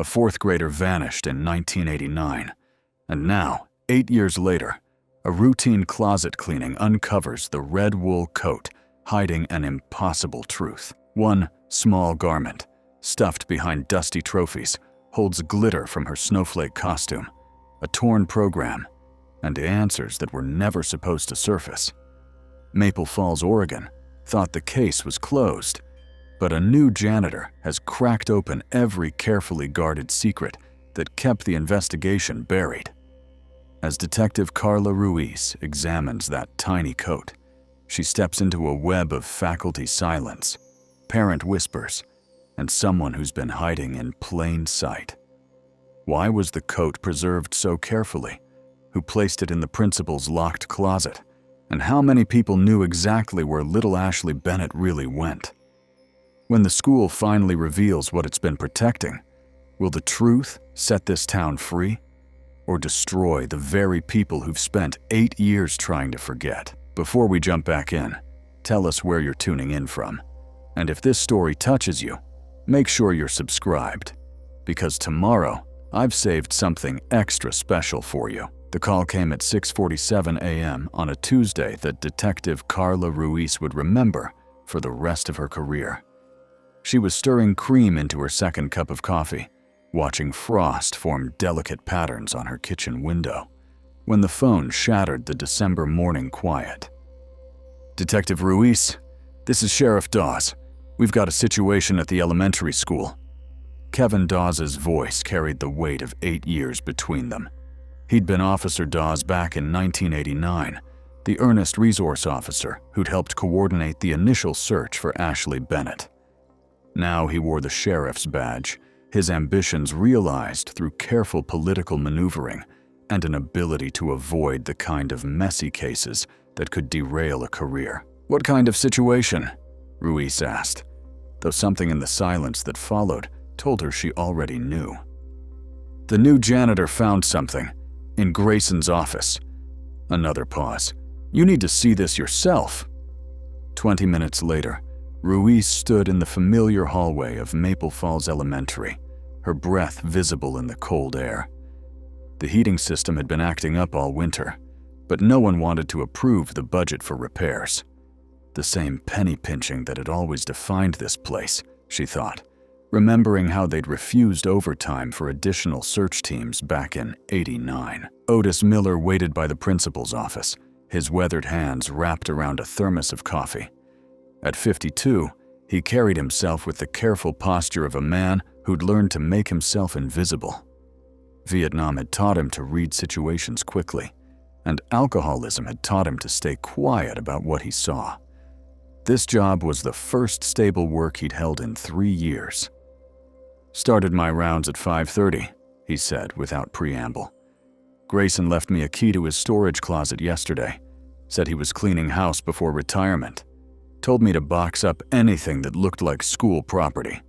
A fourth grader vanished in 1989, and now, 8 years later, a routine closet cleaning uncovers the red wool coat hiding an impossible truth. One small garment, stuffed behind dusty trophies, holds glitter from her snowflake costume, a torn program, and answers that were never supposed to surface. Maple Falls, Oregon, thought the case was closed, but a new janitor has cracked open every carefully guarded secret that kept the investigation buried. As Detective Carla Ruiz examines that tiny coat, she steps into a web of faculty silence, parent whispers, and someone who's been hiding in plain sight. Why was the coat preserved so carefully? Who placed it in the principal's locked closet? And how many people knew exactly where little Ashley Bennett really went? When the school finally reveals what it's been protecting, will the truth set this town free? Or destroy the very people who've spent 8 years trying to forget? Before we jump back in, tell us where you're tuning in from. And if this story touches you, make sure you're subscribed, because tomorrow I've saved something extra special for you. The call came at 6:47 a.m. on a Tuesday that Detective Carla Ruiz would remember for the rest of her career. She was stirring cream into her second cup of coffee, watching frost form delicate patterns on her kitchen window, when the phone shattered the December morning quiet. "Detective Ruiz, this is Sheriff Dawes. We've got a situation at the elementary school." Kevin Dawes' voice carried the weight of 8 years between them. He'd been Officer Dawes back in 1989, the earnest resource officer who'd helped coordinate the initial search for Ashley Bennett. Now he wore the sheriff's badge, his ambitions realized through careful political maneuvering and an ability to avoid the kind of messy cases that could derail a career. "What kind of situation?" Ruiz asked, though something in the silence that followed told her she already knew. "The new janitor found something in Grayson's office." Another pause. "You need to see this yourself." 20 minutes later, Ruiz stood in the familiar hallway of Maple Falls Elementary, her breath visible in the cold air. The heating system had been acting up all winter, but no one wanted to approve the budget for repairs. The same penny pinching that had always defined this place, she thought, remembering how they'd refused overtime for additional search teams back in '89. Otis Miller waited by the principal's office, his weathered hands wrapped around a thermos of coffee. At 52, he carried himself with the careful posture of a man who'd learned to make himself invisible. Vietnam had taught him to read situations quickly, and alcoholism had taught him to stay quiet about what he saw. This job was the first stable work he'd held in 3 years. "Started my rounds at 5:30, he said without preamble. "Grayson left me a key to his storage closet yesterday. Said he was cleaning house before retirement. Told me to box up anything that looked like school property."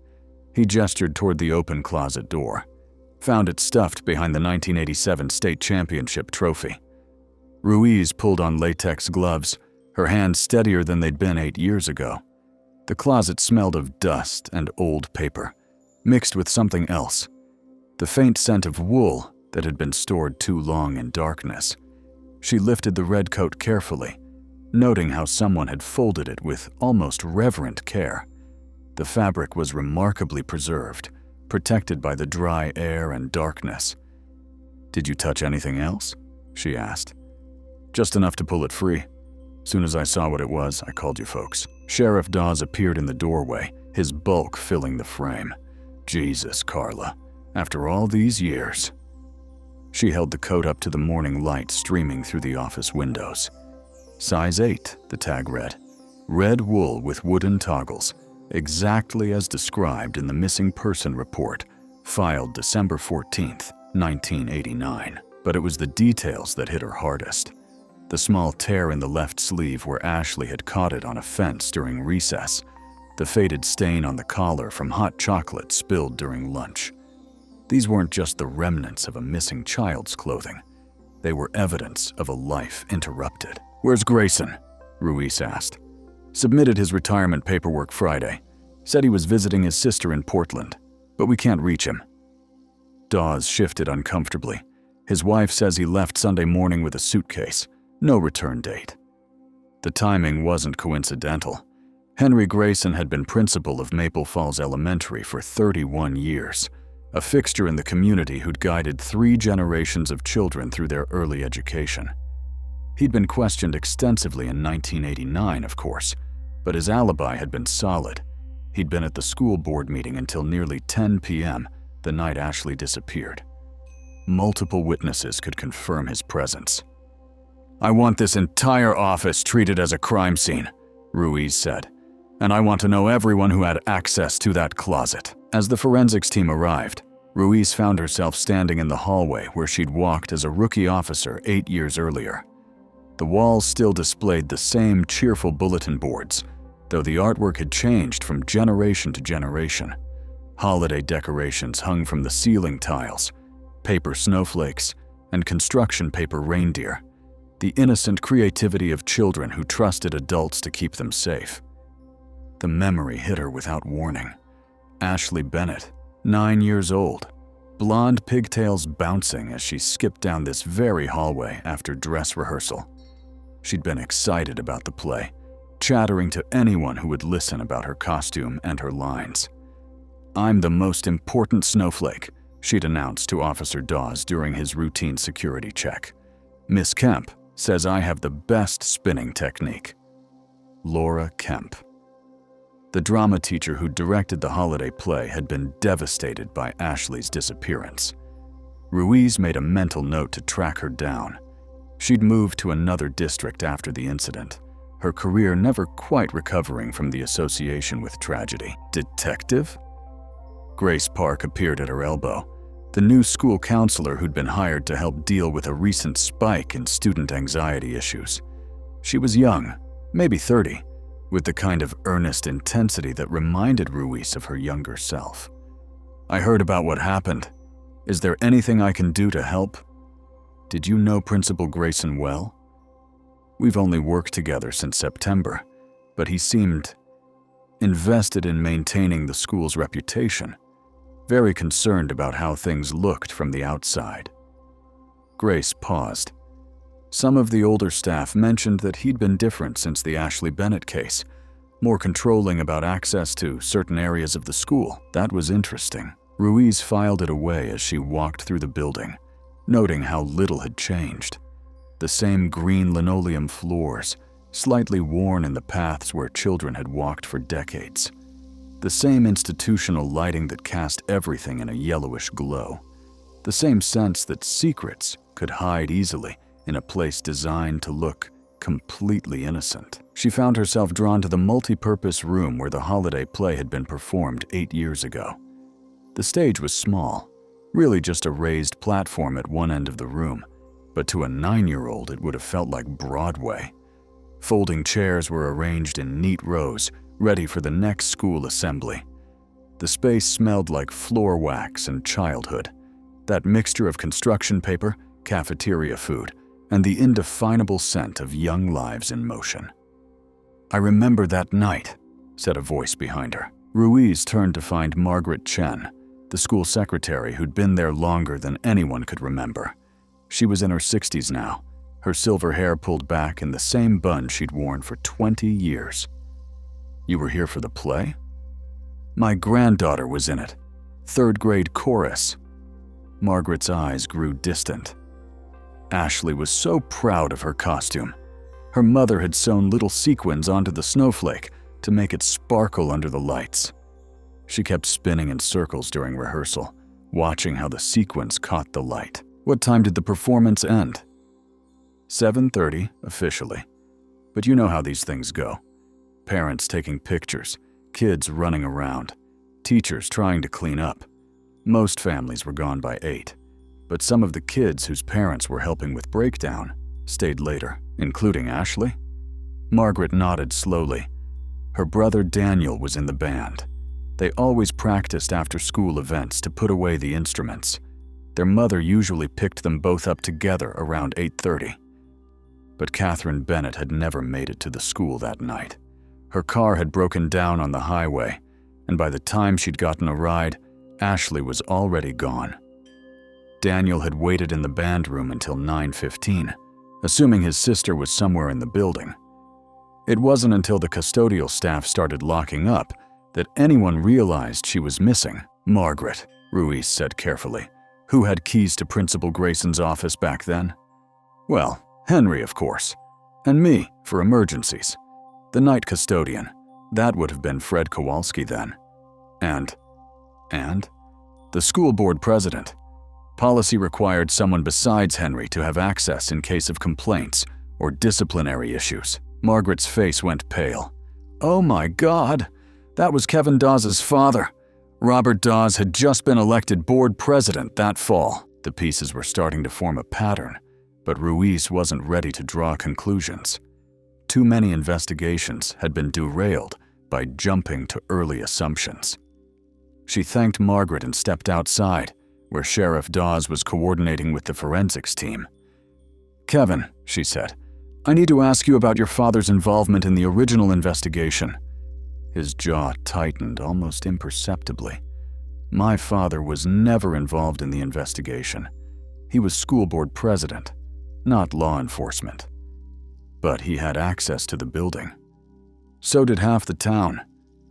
He gestured toward the open closet door. "Found it stuffed behind the 1987 state championship trophy." Ruiz pulled on latex gloves, her hands steadier than they'd been 8 years ago. The closet smelled of dust and old paper, mixed with something else, the faint scent of wool that had been stored too long in darkness. She lifted the red coat carefully, noting how someone had folded it with almost reverent care. The fabric was remarkably preserved, protected by the dry air and darkness. "Did you touch anything else?" she asked. "Just enough to pull it free. Soon as I saw what it was, I called you folks." Sheriff Dawes appeared in the doorway, his bulk filling the frame. "Jesus, Carla, after all these years." She held the coat up to the morning light streaming through the office windows. "Size 8, the tag read. Red wool with wooden toggles, exactly as described in the missing person report, filed December 14th, 1989. But it was the details that hit her hardest. The small tear in the left sleeve where Ashley had caught it on a fence during recess, the faded stain on the collar from hot chocolate spilled during lunch. These weren't just the remnants of a missing child's clothing. They were evidence of a life interrupted. "Where's Grayson?" Ruiz asked. "Submitted his retirement paperwork Friday. Said he was visiting his sister in Portland, but we can't reach him." Dawes shifted uncomfortably. His wife says he left Sunday morning with a suitcase. No return date. The timing wasn't coincidental. Henry Grayson had been principal of Maple Falls Elementary for 31 years, a fixture in the community who'd guided 3 generations of children through their early education. He'd been questioned extensively in 1989, of course, but his alibi had been solid. He'd been at the school board meeting until nearly 10 p.m., the night Ashley disappeared. Multiple witnesses could confirm his presence. "I want this entire office treated as a crime scene," Ruiz said, "and I want to know everyone who had access to that closet." As the forensics team arrived, Ruiz found herself standing in the hallway where she'd walked as a rookie officer 8 years earlier. The walls still displayed the same cheerful bulletin boards, though the artwork had changed from generation to generation. Holiday decorations hung from the ceiling tiles, paper snowflakes, and construction paper reindeer, the innocent creativity of children who trusted adults to keep them safe. The memory hit her without warning. Ashley Bennett, 9 years old, blonde pigtails bouncing as she skipped down this very hallway after dress rehearsal. She'd been excited about the play, chattering to anyone who would listen about her costume and her lines. "I'm the most important snowflake," she'd announced to Officer Dawes during his routine security check. "Miss Kemp says I have the best spinning technique." Laura Kemp. The drama teacher who directed the holiday play had been devastated by Ashley's disappearance. Ruiz made a mental note to track her down. She'd moved to another district after the incident, her career never quite recovering from the association with tragedy. Detective? Grace Park appeared at her elbow, the new school counselor who'd been hired to help deal with a recent spike in student anxiety issues. She was young, maybe 30, with the kind of earnest intensity that reminded Ruiz of her younger self. "I heard about what happened. Is there anything I can do to help? Did you know Principal Grayson well?" "We've only worked together since September, but he seemed invested in maintaining the school's reputation, very concerned about how things looked from the outside." Grace paused. Some of the older staff mentioned that he'd been different since the Ashley Bennett case, more controlling about access to certain areas of the school. That was interesting. Ruiz filed it away as she walked through the building, noting how little had changed. The same green linoleum floors, slightly worn in the paths where children had walked for decades. The same institutional lighting that cast everything in a yellowish glow. The same sense that secrets could hide easily in a place designed to look completely innocent. She found herself drawn to the multi-purpose room where the holiday play had been performed 8 years ago. The stage was small, really just a raised platform at one end of the room, but to a 9-year-old it would have felt like Broadway. Folding chairs were arranged in neat rows, ready for the next school assembly. The space smelled like floor wax and childhood, that mixture of construction paper, cafeteria food, and the indefinable scent of young lives in motion. "I remember that night," said a voice behind her. Ruiz turned to find Margaret Chen, the school secretary who'd been there longer than anyone could remember. She was in her 60s now, her silver hair pulled back in the same bun she'd worn for 20 years. "You were here for the play?" "My granddaughter was in it. 3rd grade chorus." Margaret's eyes grew distant. Ashley was so proud of her costume. Her mother had sewn little sequins onto the snowflake to make it sparkle under the lights. She kept spinning in circles during rehearsal, watching how the sequins caught the light. "What time did the performance end?" 7:30 officially. But you know how these things go. Parents taking pictures, kids running around, teachers trying to clean up. Most families were gone by 8, but some of the kids whose parents were helping with breakdown stayed later, including Ashley. Margaret nodded slowly. Her brother Daniel was in the band. They always practiced after-school events to put away the instruments. Their mother usually picked them both up together around 8:30. But Catherine Bennett had never made it to the school that night. Her car had broken down on the highway, and by the time she'd gotten a ride, Ashley was already gone. Daniel had waited in the band room until 9:15, assuming his sister was somewhere in the building. It wasn't until the custodial staff started locking up that anyone realized she was missing. Margaret, Ruiz said carefully. Who had keys to Principal Grayson's office back then? Well, Henry, of course. And me, for emergencies. The night custodian. That would have been Fred Kowalski then. And? The school board president. Policy required someone besides Henry to have access in case of complaints or disciplinary issues. Margaret's face went pale. Oh my God, that was Kevin Dawes' father. Robert Dawes had just been elected board president that fall. The pieces were starting to form a pattern, but Ruiz wasn't ready to draw conclusions. Too many investigations had been derailed by jumping to early assumptions. She thanked Margaret and stepped outside, where Sheriff Dawes was coordinating with the forensics team. Kevin, she said, I need to ask you about your father's involvement in the original investigation. His jaw tightened almost imperceptibly. My father was never involved in the investigation. He was school board president, not law enforcement. But he had access to the building. So did half the town.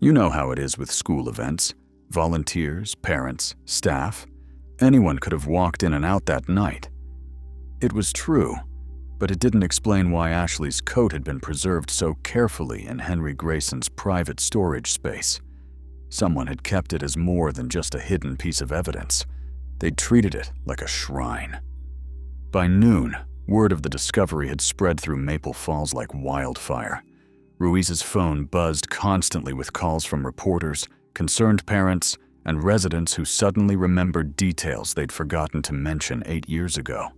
You know how it is with school events. Volunteers, parents, staff. Anyone could have walked in and out that night. It was true, but it didn't explain why Ashley's coat had been preserved so carefully in Henry Grayson's private storage space. Someone had kept it as more than just a hidden piece of evidence. They'd treated it like a shrine. By noon, word of the discovery had spread through Maple Falls like wildfire. Ruiz's phone buzzed constantly with calls from reporters, concerned parents, and residents who suddenly remembered details they'd forgotten to mention 8 years ago.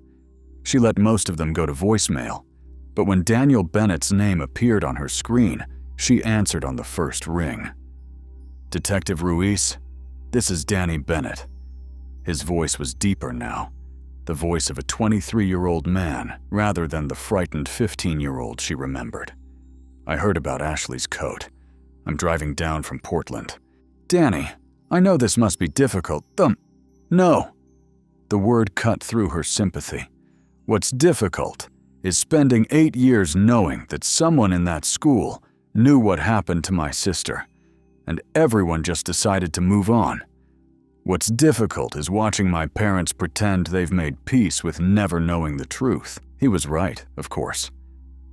She let most of them go to voicemail, but when Daniel Bennett's name appeared on her screen, she answered on the first ring. Detective Ruiz, this is Danny Bennett. His voice was deeper now, the voice of a 23-year-old man rather than the frightened 15-year-old she remembered. I heard about Ashley's coat. I'm driving down from Portland. Danny, I know this must be difficult. No. The word cut through her sympathy. What's difficult is spending 8 years knowing that someone in that school knew what happened to my sister, and everyone just decided to move on. What's difficult is watching my parents pretend they've made peace with never knowing the truth. He was right, of course.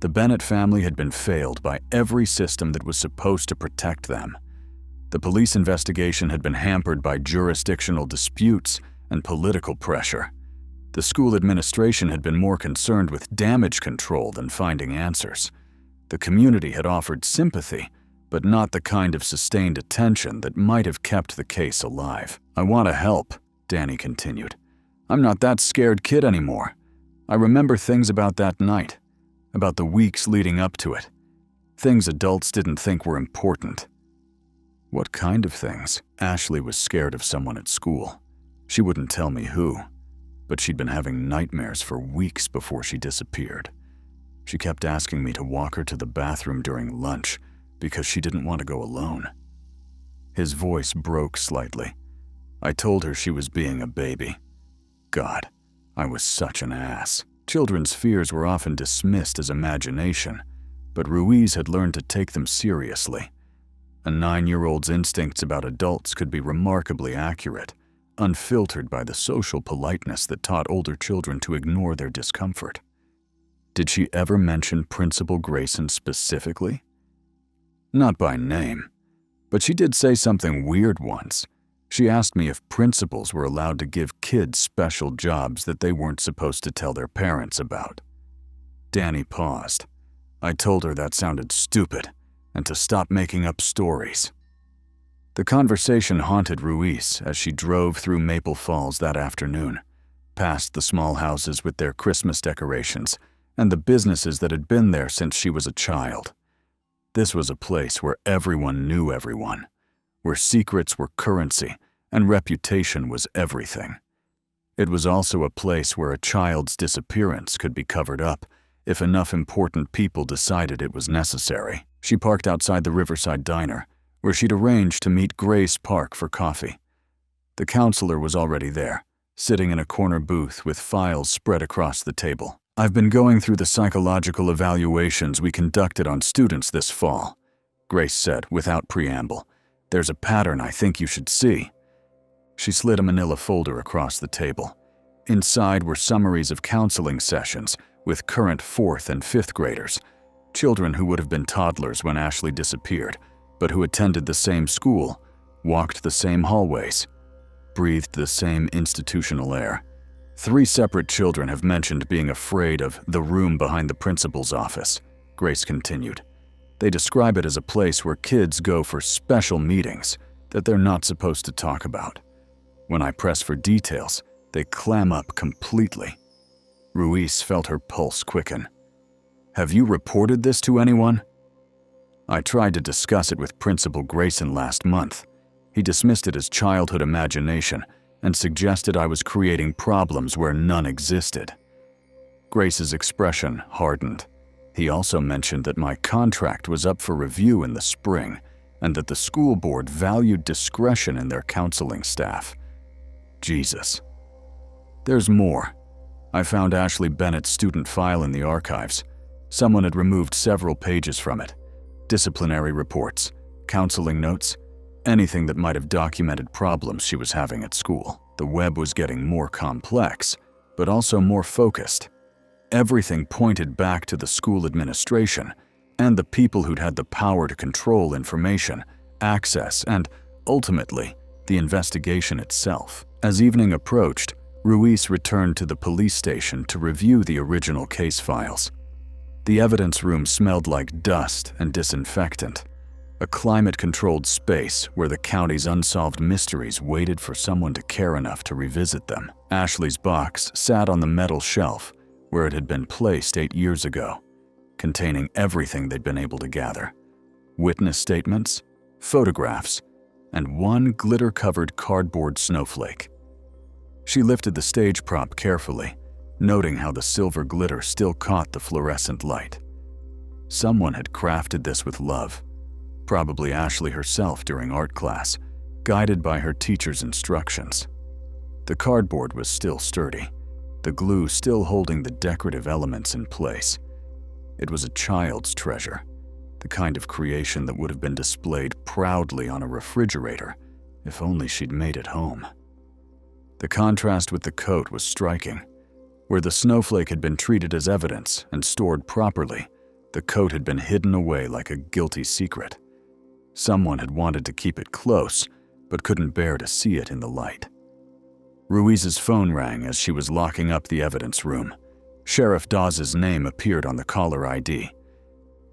The Bennett family had been failed by every system that was supposed to protect them. The police investigation had been hampered by jurisdictional disputes and political pressure. The school administration had been more concerned with damage control than finding answers. The community had offered sympathy, but not the kind of sustained attention that might have kept the case alive. I want to help, Danny continued. I'm not that scared kid anymore. I remember things about that night, about the weeks leading up to it. Things adults didn't think were important. What kind of things? Ashley was scared of someone at school. She wouldn't tell me who, but she'd been having nightmares for weeks before she disappeared. She kept asking me to walk her to the bathroom during lunch because she didn't want to go alone. His voice broke slightly. I told her she was being a baby. God, I was such an ass. Children's fears were often dismissed as imagination, but Ruiz had learned to take them seriously. A 9-year-old's instincts about adults could be remarkably accurate, unfiltered by the social politeness that taught older children to ignore their discomfort. Did she ever mention Principal Grayson specifically? Not by name, but she did say something weird once. She asked me if principals were allowed to give kids special jobs that they weren't supposed to tell their parents about. Danny paused. I told her that sounded stupid and to stop making up stories. The conversation haunted Ruiz as she drove through Maple Falls that afternoon, past the small houses with their Christmas decorations and the businesses that had been there since she was a child. This was a place where everyone knew everyone, where secrets were currency and reputation was everything. It was also a place where a child's disappearance could be covered up if enough important people decided it was necessary. She parked outside the Riverside Diner, where she'd arranged to meet Grace Park for coffee. The counselor was already there, sitting in a corner booth with files spread across the table. "I've been going through the psychological evaluations we conducted on students this fall," Grace said without preamble. "There's a pattern I think you should see." She slid a manila folder across the table. Inside were summaries of counseling sessions with current 4th and 5th graders, children who would have been toddlers when Ashley disappeared, but who attended the same school, walked the same hallways, breathed the same institutional air. 3 separate children have mentioned being afraid of the room behind the principal's office, Grace continued. They describe it as a place where kids go for special meetings that they're not supposed to talk about. When I press for details, they clam up completely. Ruiz felt her pulse quicken. "Have you reported this to anyone?" "I tried to discuss it with Principal Grayson last month. He dismissed it as childhood imagination and suggested I was creating problems where none existed." Grace's expression hardened. He also mentioned that my contract was up for review in the spring and that the school board valued discretion in their counseling staff. Jesus. "There's more. I found Ashley Bennett's student file in the archives. Someone had removed several pages from it. Disciplinary reports, counseling notes, anything that might have documented problems she was having at school. The web was getting more complex, but also more focused. Everything pointed back to the school administration and the people who'd had the power to control information, access, and, ultimately, the investigation itself." As evening approached, Ruiz returned to the police station to review the original case files. The evidence room smelled like dust and disinfectant, a climate-controlled space where the county's unsolved mysteries waited for someone to care enough to revisit them. Ashley's box sat on the metal shelf where it had been placed 8 years ago, containing everything they'd been able to gather: witness statements, photographs, and one glitter-covered cardboard snowflake. She lifted the stage prop carefully, noting how the silver glitter still caught the fluorescent light. Someone had crafted this with love, probably Ashley herself during art class, guided by her teacher's instructions. The cardboard was still sturdy, the glue still holding the decorative elements in place. It was a child's treasure, the kind of creation that would have been displayed proudly on a refrigerator if only she'd made it home. The contrast with the coat was striking. Where the snowflake had been treated as evidence and stored properly, the coat had been hidden away like a guilty secret. Someone had wanted to keep it close, but couldn't bear to see it in the light. Ruiz's phone rang as she was locking up the evidence room. Sheriff Dawes' name appeared on the caller ID.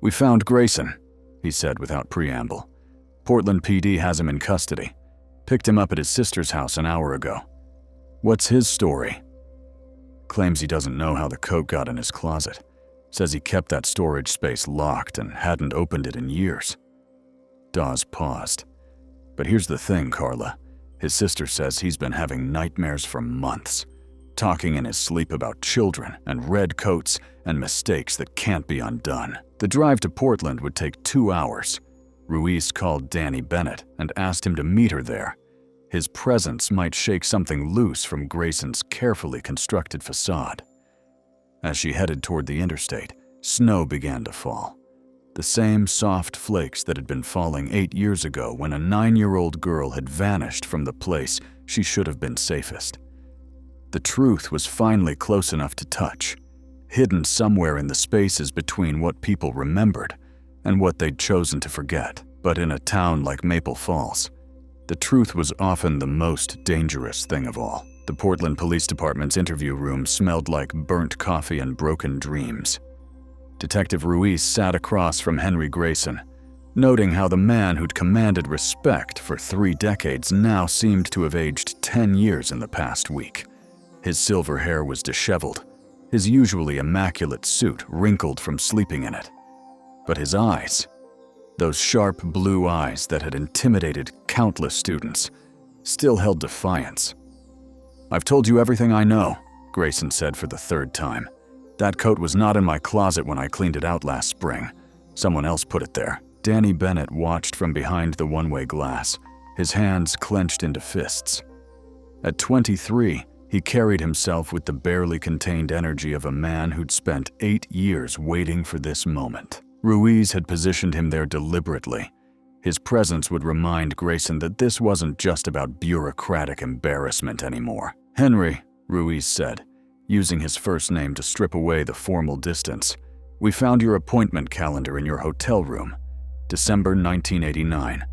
"We found Grayson," he said without preamble. "Portland PD has him in custody. Picked him up at his sister's house an hour ago." "What's his story?" "Claims he doesn't know how the coat got in his closet. Says he kept that storage space locked and hadn't opened it in years." Dawes paused. "But here's the thing, Carla. His sister says he's been having nightmares for months, talking in his sleep about children and red coats and mistakes that can't be undone. The drive to Portland would take 2 hours. Ruiz called Danny Bennett and asked him to meet her there. His presence might shake something loose from Grayson's carefully constructed facade." As she headed toward the interstate, snow began to fall. The same soft flakes that had been falling 8 years ago when a 9-year-old girl had vanished from the place she should have been safest. The truth was finally close enough to touch, hidden somewhere in the spaces between what people remembered and what they'd chosen to forget. But in a town like Maple Falls, the truth was often the most dangerous thing of all. The Portland Police Department's interview room smelled like burnt coffee and broken dreams. Detective Ruiz sat across from Henry Grayson, noting how the man who'd commanded respect for 3 decades now seemed to have aged 10 years in the past week. His silver hair was disheveled, his usually immaculate suit wrinkled from sleeping in it. But his eyes, those sharp blue eyes that had intimidated countless students, still held defiance. "I've told you everything I know," Grayson said for the 3rd time. "That coat was not in my closet when I cleaned it out last spring. Someone else put it there." Danny Bennett watched from behind the one-way glass, his hands clenched into fists. At 23, He carried himself with the barely contained energy of a man who'd spent 8 years waiting for this moment. Ruiz had positioned him there deliberately. His presence would remind Grayson that this wasn't just about bureaucratic embarrassment anymore. "Henry," Ruiz said, using his first name to strip away the formal distance, "we found your appointment calendar in your hotel room. December 1989.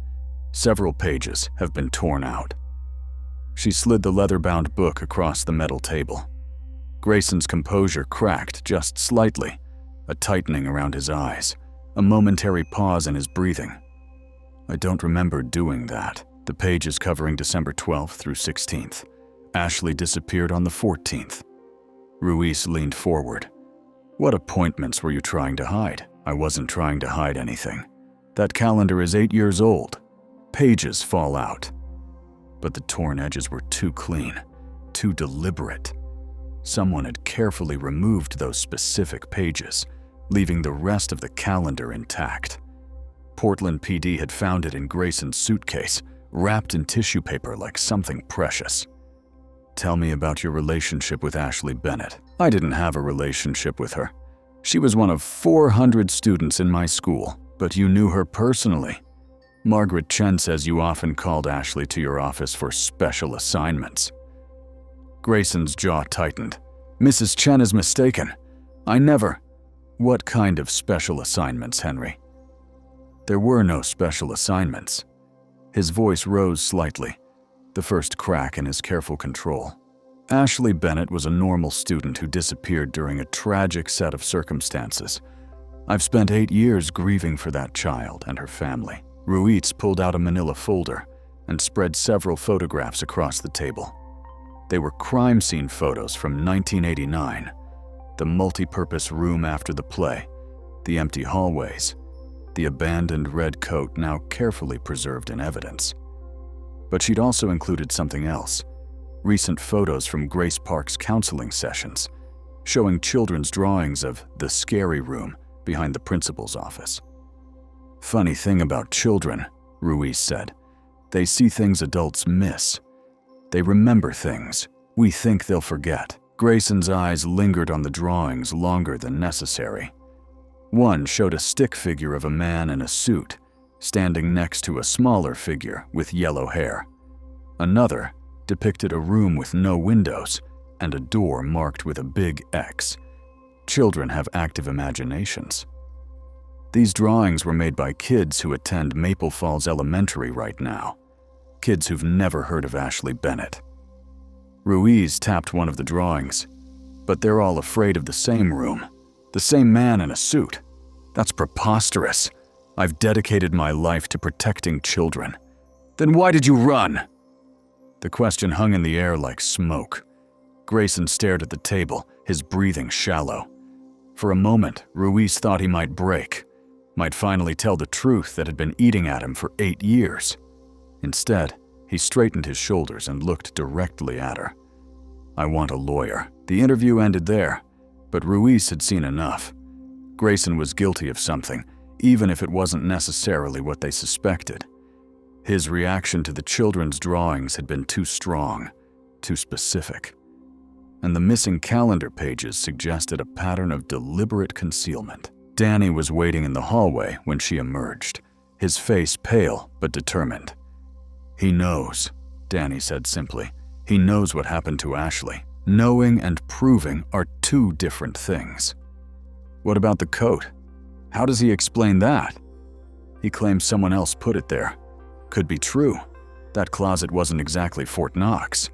Several pages have been torn out." She slid the leather-bound book across the metal table. Grayson's composure cracked just slightly, a tightening around his eyes, a momentary pause in his breathing. "I don't remember doing that. The pages covering December 12th through 16th. Ashley disappeared on the 14th. Ruiz leaned forward. "What appointments were you trying to hide?" "I wasn't trying to hide anything. That calendar is 8 years old. Pages fall out." But the torn edges were too clean, too deliberate. Someone had carefully removed those specific pages, leaving the rest of the calendar intact. Portland PD had found it in Grayson's suitcase, wrapped in tissue paper like something precious. "Tell me about your relationship with Ashley Bennett." "I didn't have a relationship with her. She was one of 400 students in my school, but you knew her personally. Margaret Chen says you often called Ashley to your office for special assignments." Grayson's jaw tightened. "Mrs. Chen is mistaken. I never—" "What kind of special assignments, Henry?" "There were no special assignments." His voice rose slightly, the first crack in his careful control. "Ashley Bennett was a normal student who disappeared during a tragic set of circumstances. I've spent 8 years grieving for that child and her family." Ruiz pulled out a manila folder and spread several photographs across the table. They were crime scene photos from 1989. The multi-purpose room after the play, the empty hallways, the abandoned red coat now carefully preserved in evidence. But she'd also included something else, recent photos from Grace Park's counseling sessions, showing children's drawings of the scary room behind the principal's office. "Funny thing about children," Ruiz said. "They see things adults miss. They remember things we think they'll forget." Grayson's eyes lingered on the drawings longer than necessary. One showed a stick figure of a man in a suit, standing next to a smaller figure with yellow hair. Another depicted a room with no windows and a door marked with a big X. Children have active imaginations. These drawings were made by kids who attend Maple Falls Elementary right now, kids who've never heard of Ashley Bennett. Ruiz tapped one of the drawings, but they're all afraid of the same room, the same man in a suit. That's preposterous. I've dedicated my life to protecting children. Then why did you run? The question hung in the air like smoke. Grayson stared at the table, his breathing shallow. For a moment, Ruiz thought he might break, might finally tell the truth that had been eating at him for 8 years. Instead, he straightened his shoulders and looked directly at her. "I want a lawyer." The interview ended there, but Ruiz had seen enough. Grayson was guilty of something, even if it wasn't necessarily what they suspected. His reaction to the children's drawings had been too strong, too specific. And the missing calendar pages suggested a pattern of deliberate concealment. Danny was waiting in the hallway when she emerged, his face pale but determined. "He knows," Danny said simply. "He knows what happened to Ashley. Knowing and proving are two different things." "What about the coat? How does he explain that?" "He claims someone else put it there. Could be true. That closet wasn't exactly Fort Knox."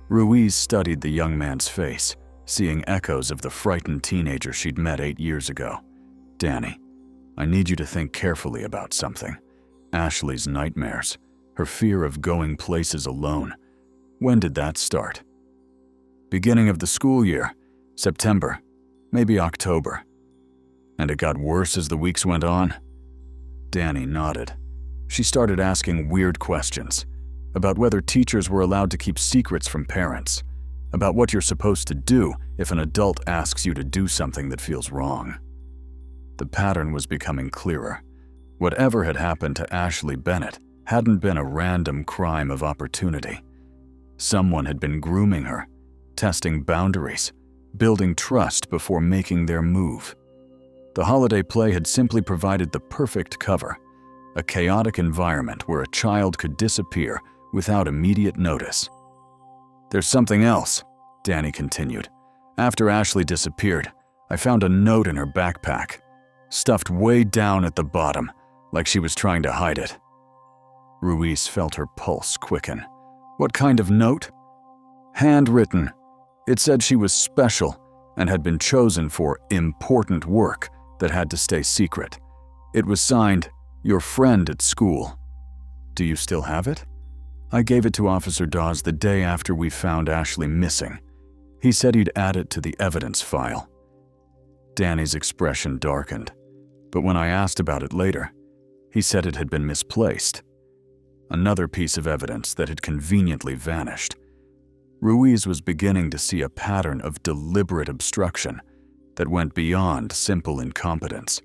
Ruiz studied the young man's face, seeing echoes of the frightened teenager she'd met 8 years ago. "Danny, I need you to think carefully about something. Ashley's nightmares, her fear of going places alone. When did that start?" "Beginning of the school year, September, maybe October." "And it got worse as the weeks went on?" Danny nodded. She started asking weird questions about whether teachers were allowed to keep secrets from parents, about what you're supposed to do if an adult asks you to do something that feels wrong. The pattern was becoming clearer. Whatever had happened to Ashley Bennett hadn't been a random crime of opportunity. Someone had been grooming her, testing boundaries, building trust before making their move. The holiday play had simply provided the perfect cover, a chaotic environment where a child could disappear without immediate notice. "There's something else," Danny continued. "After Ashley disappeared, I found a note in her backpack, stuffed way down at the bottom, like she was trying to hide it." Ruiz felt her pulse quicken. "What kind of note?" "Handwritten. It said she was special and had been chosen for important work that had to stay secret. It was signed, 'Your friend at school.'" "Do you still have it?" "I gave it to Officer Dawes the day after we found Ashley missing. He said he'd add it to the evidence file." Danny's expression darkened, but when I asked about it later, he said it had been misplaced. Another piece of evidence that had conveniently vanished. Ruiz was beginning to see a pattern of deliberate obstruction that went beyond simple incompetence.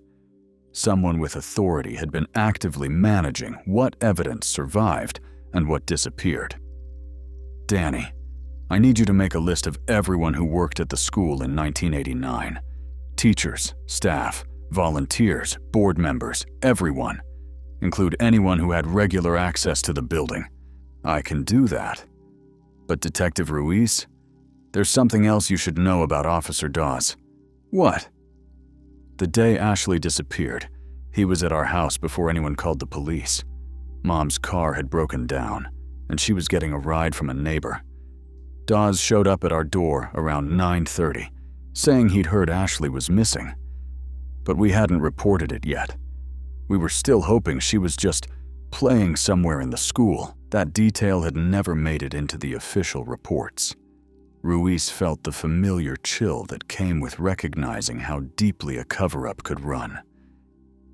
Someone with authority had been actively managing what evidence survived and what disappeared. "Danny, I need you to make a list of everyone who worked at the school in 1989. Teachers, staff, volunteers, board members, everyone. Include anyone who had regular access to the building." "I can do that. But Detective Ruiz, there's something else you should know about Officer Dawes." "What?" "The day Ashley disappeared, he was at our house before anyone called the police. Mom's car had broken down, and she was getting a ride from a neighbor. Dawes showed up at our door around 9:30, saying he'd heard Ashley was missing. But we hadn't reported it yet. We were still hoping she was just playing somewhere in the school. That detail had never made it into the official reports." Ruiz felt the familiar chill that came with recognizing how deeply a cover-up could run.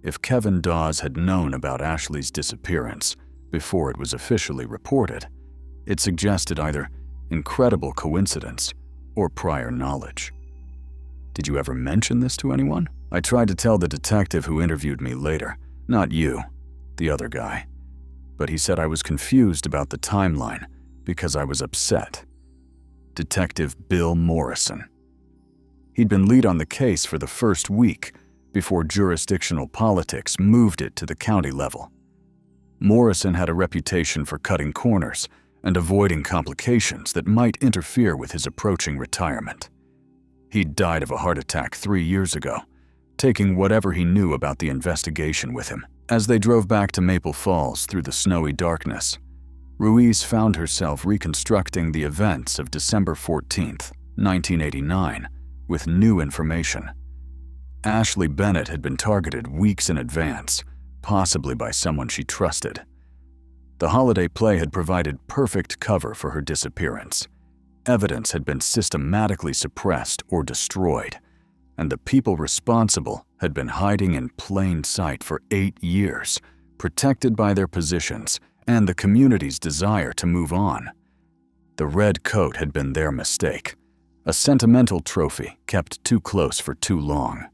If Kevin Dawes had known about Ashley's disappearance before it was officially reported, it suggested either incredible coincidence or prior knowledge. "Did you ever mention this to anyone?" "I tried to tell the detective who interviewed me later, not you, the other guy. But he said I was confused about the timeline because I was upset." Detective Bill Morrison. He'd been lead on the case for the first week before jurisdictional politics moved it to the county level. Morrison had a reputation for cutting corners and avoiding complications that might interfere with his approaching retirement. He'd died of a heart attack 3 years ago, taking whatever he knew about the investigation with him. As they drove back to Maple Falls through the snowy darkness, Ruiz found herself reconstructing the events of December 14th, 1989, with new information. Ashley Bennett had been targeted weeks in advance, possibly by someone she trusted. The holiday play had provided perfect cover for her disappearance. Evidence had been systematically suppressed or destroyed, and the people responsible had been hiding in plain sight for 8 years, protected by their positions and the community's desire to move on. The red coat had been their mistake, a sentimental trophy kept too close for too long.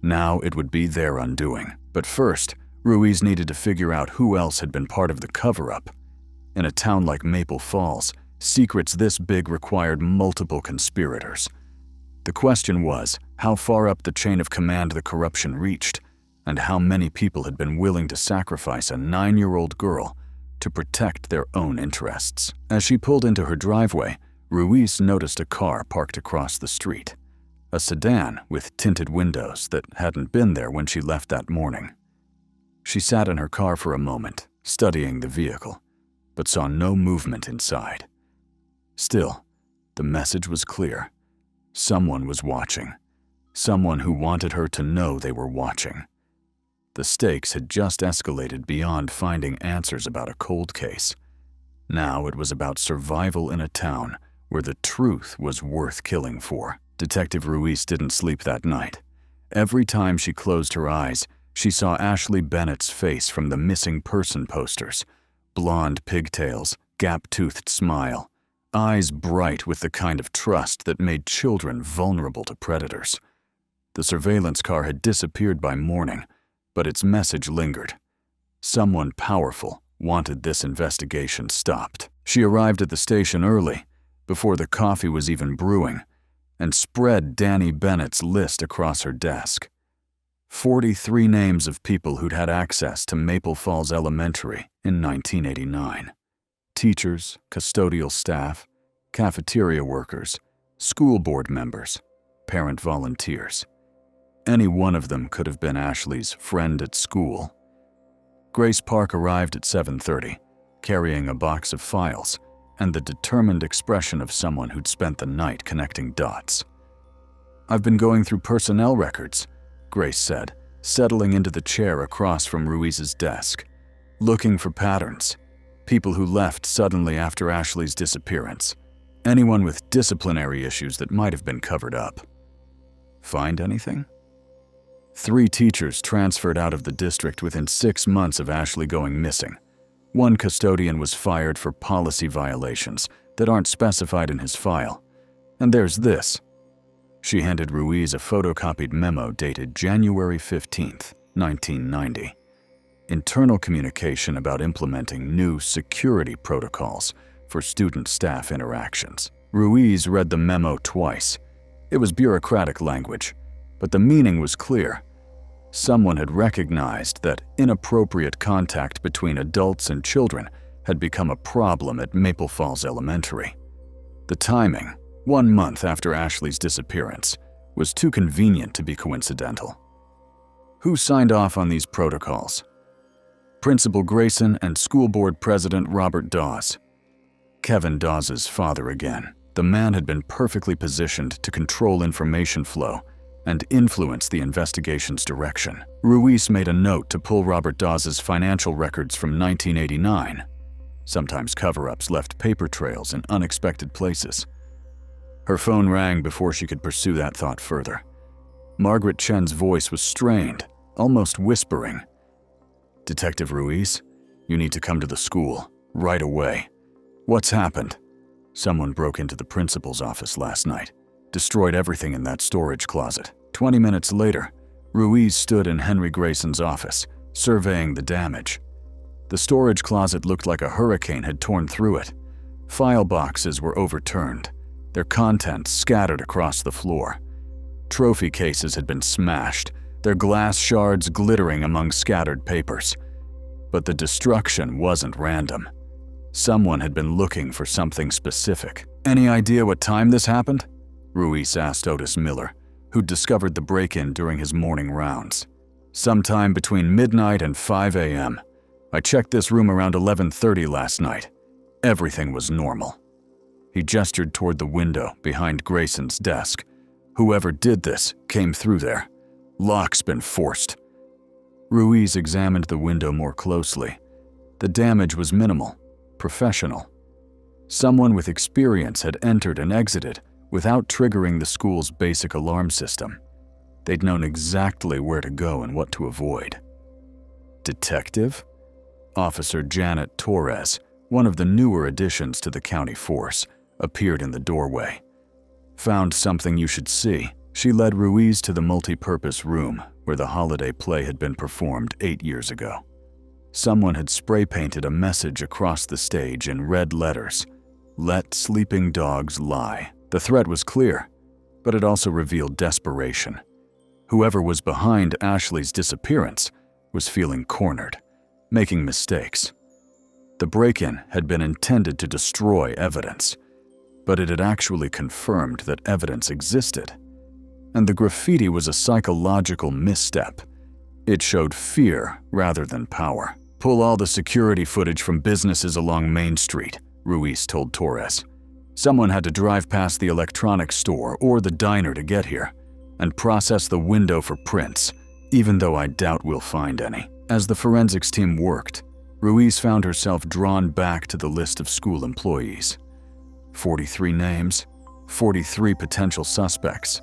Now it would be their undoing. But first, Ruiz needed to figure out who else had been part of the cover-up. In a town like Maple Falls, secrets this big required multiple conspirators. The question was how far up the chain of command the corruption reached, and how many people had been willing to sacrifice a 9-year-old girl to protect their own interests. As she pulled into her driveway, Ruiz noticed a car parked across the street, a sedan with tinted windows that hadn't been there when she left that morning. She sat in her car for a moment, studying the vehicle, but saw no movement inside. Still, the message was clear. Someone was watching. Someone who wanted her to know they were watching. The stakes had just escalated beyond finding answers about a cold case. Now it was about survival in a town where the truth was worth killing for. Detective Ruiz didn't sleep that night. Every time she closed her eyes, she saw Ashley Bennett's face from the missing person posters. Blonde pigtails, gap-toothed smile, eyes bright with the kind of trust that made children vulnerable to predators. The surveillance car had disappeared by morning, but its message lingered. Someone powerful wanted this investigation stopped. She arrived at the station early, before the coffee was even brewing, and spread Danny Bennett's list across her desk. 43 names of people who'd had access to Maple Falls Elementary in 1989. Teachers, custodial staff, cafeteria workers, school board members, parent volunteers. Any one of them could have been Ashley's friend at school. Grace Park arrived at 7:30, carrying a box of files and the determined expression of someone who'd spent the night connecting dots. "I've been going through personnel records," Grace said, settling into the chair across from Ruiz's desk, "looking for patterns. People who left suddenly after Ashley's disappearance. Anyone with disciplinary issues that might have been covered up." "Find anything?" 3 teachers transferred out of the district within 6 months of Ashley going missing. 1 custodian was fired for policy violations that aren't specified in his file. And there's this. She handed Ruiz a photocopied memo dated January 15th, 1990. Internal communication about implementing new security protocols for student-staff interactions. Ruiz read the memo twice. It was bureaucratic language, but the meaning was clear. Someone had recognized that inappropriate contact between adults and children had become a problem at Maple Falls Elementary. The timing, 1 month after Ashley's disappearance, was too convenient to be coincidental. Who signed off on these protocols? Principal Grayson and School Board President Robert Dawes. Kevin Dawes' father again. The man had been perfectly positioned to control information flow and influence the investigation's direction. Ruiz made a note to pull Robert Dawes' financial records from 1989. Sometimes cover-ups left paper trails in unexpected places. Her phone rang before she could pursue that thought further. Margaret Chen's voice was strained, almost whispering. "Detective Ruiz, you need to come to the school, right away." "What's happened?" "Someone broke into the principal's office last night. Destroyed everything in that storage closet." 20 minutes later, Ruiz stood in Henry Grayson's office, surveying the damage. The storage closet looked like a hurricane had torn through it. File boxes were overturned, their contents scattered across the floor. Trophy cases had been smashed, their glass shards glittering among scattered papers. But the destruction wasn't random. Someone had been looking for something specific. "Any idea what time this happened?" Ruiz asked Otis Miller, who'd discovered the break-in during his morning rounds. "Sometime between midnight and 5 a.m. I checked this room around 11:30 last night. Everything was normal." He gestured toward the window behind Grayson's desk. "Whoever did this came through there. Lock's been forced." Ruiz examined the window more closely. The damage was minimal, professional. Someone with experience had entered and exited without triggering the school's basic alarm system. They'd known exactly where to go and what to avoid. Detective? Officer Janet Torres, one of the newer additions to the county force, appeared in the doorway. "Found something you should see." She led Ruiz to the multi-purpose room where the holiday play had been performed 8 years ago. Someone had spray-painted a message across the stage in red letters: "Let sleeping dogs lie." The threat was clear, but it also revealed desperation. Whoever was behind Ashley's disappearance was feeling cornered, making mistakes. The break-in had been intended to destroy evidence, but it had actually confirmed that evidence existed. And the graffiti was a psychological misstep. It showed fear rather than power. "Pull all the security footage from businesses along Main Street," Ruiz told Torres. "Someone had to drive past the electronics store or the diner to get here, and process the window for prints, even though I doubt we'll find any." As the forensics team worked, Ruiz found herself drawn back to the list of school employees. 43 names, 43 potential suspects.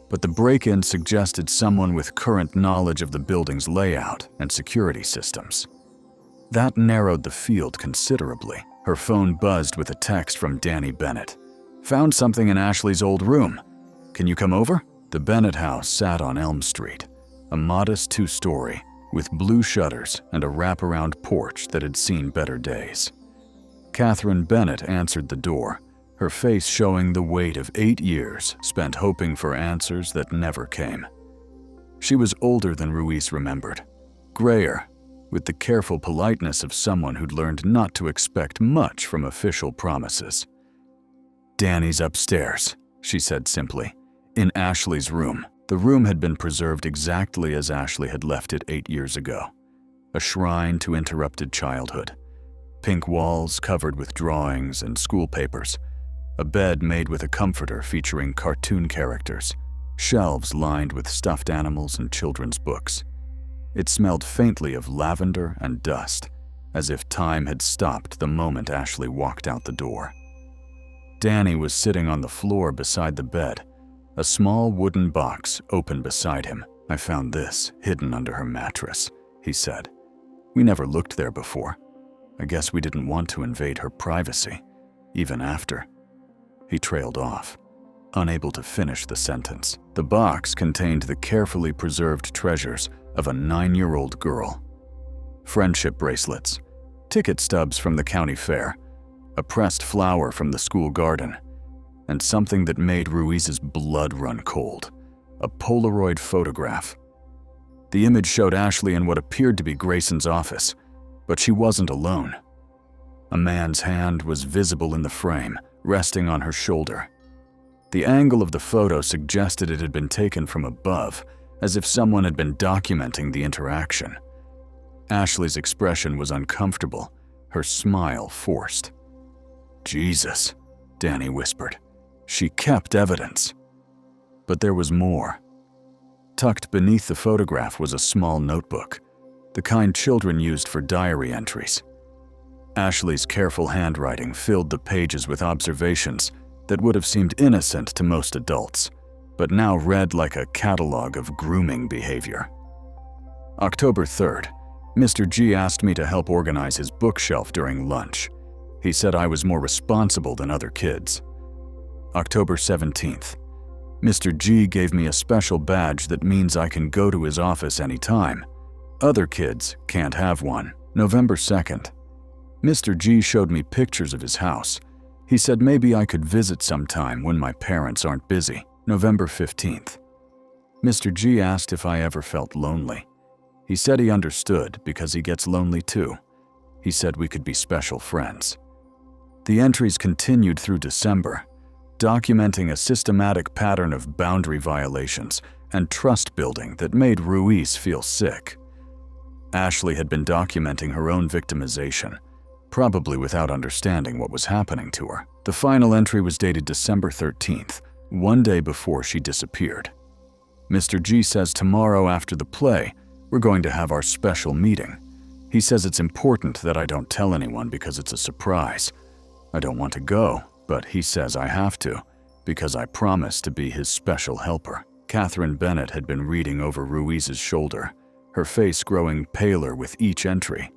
But the break-in suggested someone with current knowledge of the building's layout and security systems. That narrowed the field considerably. Her phone buzzed with a text from Danny Bennett. "Found something in Ashley's old room. Can you come over?" The Bennett house sat on Elm Street, a modest 2-story with blue shutters and a wraparound porch that had seen better days. Catherine Bennett answered the door, her face showing the weight of 8 years spent hoping for answers that never came. She was older than Ruiz remembered, grayer, with the careful politeness of someone who'd learned not to expect much from official promises. "Danny's upstairs," she said simply, "in Ashley's room." The room had been preserved exactly as Ashley had left it 8 years ago. A shrine to interrupted childhood. Pink walls covered with drawings and school papers. A bed made with a comforter featuring cartoon characters. Shelves lined with stuffed animals and children's books. It smelled faintly of lavender and dust, as if time had stopped the moment Ashley walked out the door. Danny was sitting on the floor beside the bed, a small wooden box open beside him. "I found this hidden under her mattress," he said. "We never looked there before. I guess we didn't want to invade her privacy, even after." He trailed off, unable to finish the sentence. The box contained the carefully preserved treasures of a 9-year-old girl. Friendship bracelets, ticket stubs from the county fair, a pressed flower from the school garden, and something that made Ruiz's blood run cold, a Polaroid photograph. The image showed Ashley in what appeared to be Grayson's office, but she wasn't alone. A man's hand was visible in the frame, resting on her shoulder. The angle of the photo suggested it had been taken from above, as if someone had been documenting the interaction. Ashley's expression was uncomfortable, her smile forced. "Jesus," Danny whispered. She kept evidence. But there was more. Tucked beneath the photograph was a small notebook, the kind children used for diary entries. Ashley's careful handwriting filled the pages with observations that would have seemed innocent to most adults, but now read like a catalog of grooming behavior. October 3rd, Mr. G asked me to help organize his bookshelf during lunch. He said I was more responsible than other kids. October 17th, Mr. G gave me a special badge that means I can go to his office anytime. Other kids can't have one. November 2nd, Mr. G showed me pictures of his house. He said maybe I could visit sometime when my parents aren't busy. November 15th, Mr. G asked if I ever felt lonely. He said he understood because he gets lonely too. He said we could be special friends. The entries continued through December, documenting a systematic pattern of boundary violations and trust building that made Ruiz feel sick. Ashley had been documenting her own victimization, probably without understanding what was happening to her. The final entry was dated December 13th, one day before she disappeared. Mr. G says tomorrow after the play, we're going to have our special meeting. He says it's important that I don't tell anyone because it's a surprise. I don't want to go, but he says I have to, because I promised to be his special helper. Catherine Bennett had been reading over Ruiz's shoulder, her face growing paler with each entry.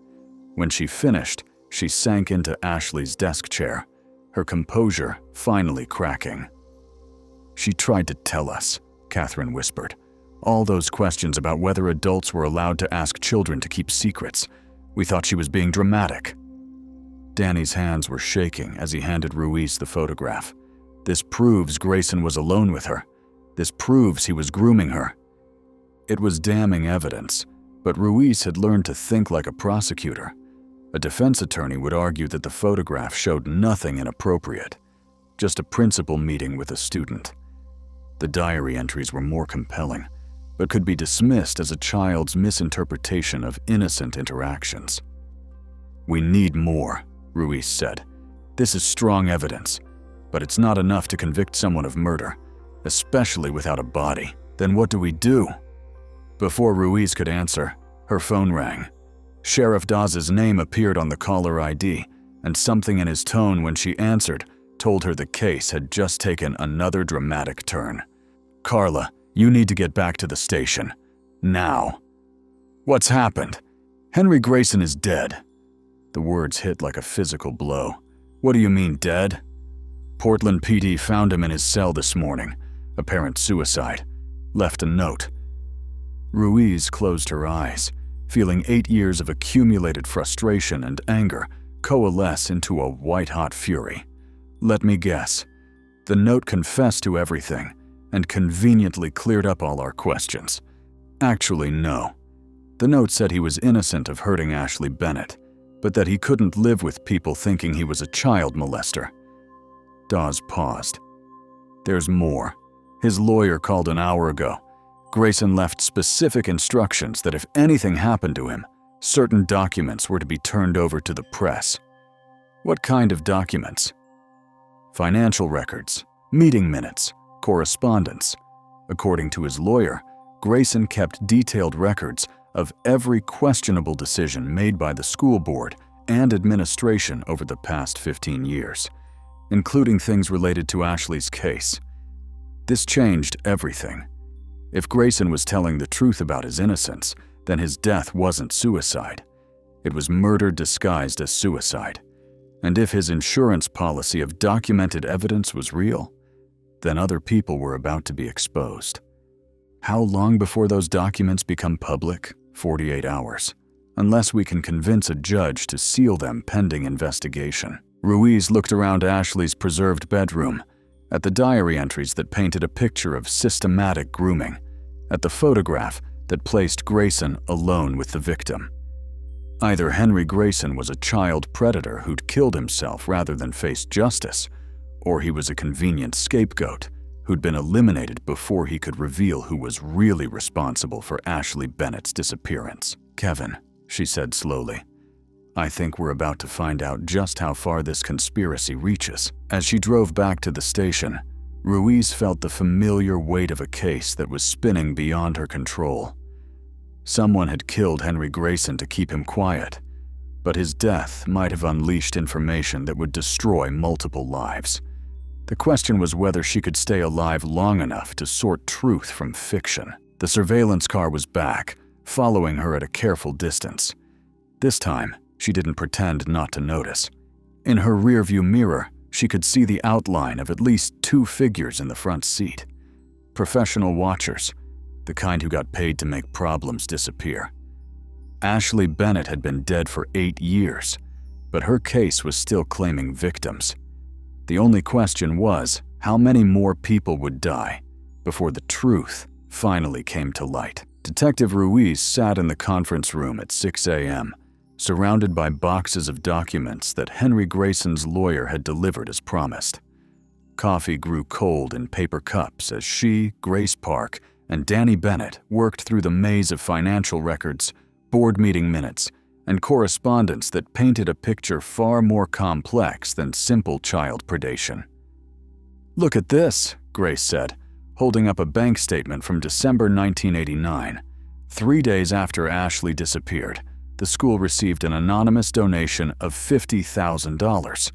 When she finished, she sank into Ashley's desk chair, her composure finally cracking. "She tried to tell us," Catherine whispered. "All those questions about whether adults were allowed to ask children to keep secrets. We thought she was being dramatic." Danny's hands were shaking as he handed Ruiz the photograph. "This proves Grayson was alone with her. This proves he was grooming her." It was damning evidence, but Ruiz had learned to think like a prosecutor. A defense attorney would argue that the photograph showed nothing inappropriate, just a principal meeting with a student. The diary entries were more compelling, but could be dismissed as a child's misinterpretation of innocent interactions. "We need more," Ruiz said. "This is strong evidence, but it's not enough to convict someone of murder, especially without a body. Then what do we do?" Before Ruiz could answer, her phone rang. Sheriff Dawes' name appeared on the caller ID, and something in his tone when she answered told her the case had just taken another dramatic turn. "Carla, you need to get back to the station. Now." "What's happened?" "Henry Grayson is dead." The words hit like a physical blow. "What do you mean, dead?" "Portland PD found him in his cell this morning. Apparent suicide. Left a note." Ruiz closed her eyes, feeling 8 years of accumulated frustration and anger coalesce into a white-hot fury. Let me guess. The note confessed to everything and conveniently cleared up all our questions. Actually, no. The note said he was innocent of hurting Ashley Bennett, but that he couldn't live with people thinking he was a child molester. Dawes paused. There's more. His lawyer called an hour ago. Grayson left specific instructions that if anything happened to him, certain documents were to be turned over to the press. What kind of documents? Financial records, meeting minutes, correspondence. According to his lawyer, Grayson kept detailed records of every questionable decision made by the school board and administration over the past 15 years, including things related to Ashley's case. This changed everything. If Grayson was telling the truth about his innocence, then his death wasn't suicide. It was murder disguised as suicide. And if his insurance policy of documented evidence was real, then other people were about to be exposed. How long before those documents become public? 48 hours. Unless we can convince a judge to seal them pending investigation. Ruiz looked around Ashley's preserved bedroom, at the diary entries that painted a picture of systematic grooming, at the photograph that placed Grayson alone with the victim. Either Henry Grayson was a child predator who'd killed himself rather than face justice, or he was a convenient scapegoat who'd been eliminated before he could reveal who was really responsible for Ashley Bennett's disappearance. Kevin, she said slowly, I think we're about to find out just how far this conspiracy reaches. As she drove back to the station, Ruiz felt the familiar weight of a case that was spinning beyond her control. Someone had killed Henry Grayson to keep him quiet, but his death might have unleashed information that would destroy multiple lives. The question was whether she could stay alive long enough to sort truth from fiction. The surveillance car was back, following her at a careful distance. This time, she didn't pretend not to notice. In her rearview mirror, she could see the outline of at least 2 figures in the front seat. Professional watchers, the kind who got paid to make problems disappear. Ashley Bennett had been dead for 8 years, but her case was still claiming victims. The only question was, how many more people would die before the truth finally came to light? Detective Ruiz sat in the conference room at 6 a.m., surrounded by boxes of documents that Henry Grayson's lawyer had delivered as promised. Coffee grew cold in paper cups as she, Grace Park, and Danny Bennett worked through the maze of financial records, board meeting minutes, and correspondence that painted a picture far more complex than simple child predation. Look at this, Grace said, holding up a bank statement from December 1989. 3 days after Ashley disappeared, the school received an anonymous donation of $50,000,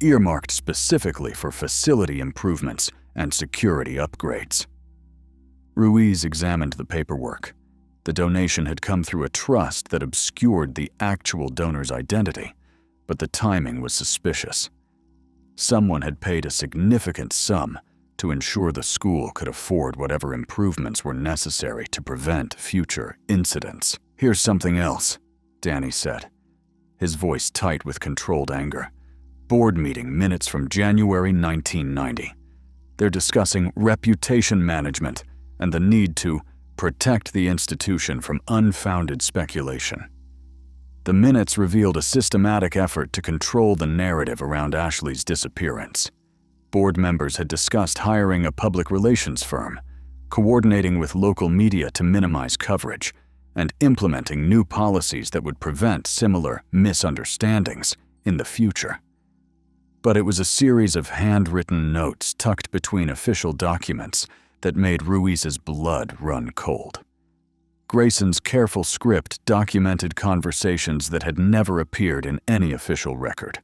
earmarked specifically for facility improvements and security upgrades. Ruiz examined the paperwork. The donation had come through a trust that obscured the actual donor's identity, but the timing was suspicious. Someone had paid a significant sum to ensure the school could afford whatever improvements were necessary to prevent future incidents. Here's something else, Danny said, his voice tight with controlled anger. Board meeting minutes from January 1990. They're discussing reputation management and the need to protect the institution from unfounded speculation. The minutes revealed a systematic effort to control the narrative around Ashley's disappearance. Board members had discussed hiring a public relations firm, coordinating with local media to minimize coverage, and implementing new policies that would prevent similar misunderstandings in the future. But it was a series of handwritten notes tucked between official documents that made Ruiz's blood run cold. Grayson's careful script documented conversations that had never appeared in any official record.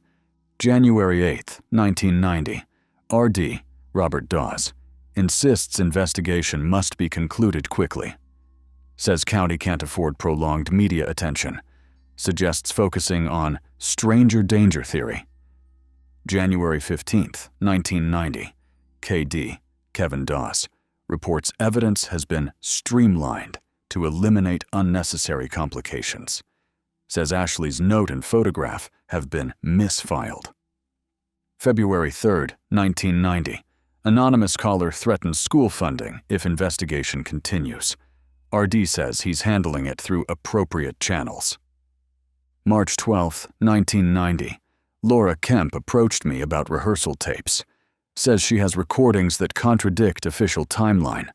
January 8, 1990, R.D., Robert Dawes, insists investigation must be concluded quickly. Says county can't afford prolonged media attention. Suggests focusing on stranger danger theory. January 15, 1990, K.D., Kevin Dawes, reports evidence has been streamlined to eliminate unnecessary complications. Says Ashley's note and photograph have been misfiled. February 3, 1990. Anonymous caller threatens school funding if investigation continues. RD says he's handling it through appropriate channels. March 12, 1990. Laura Kemp approached me about rehearsal tapes. Says she has recordings that contradict official timeline.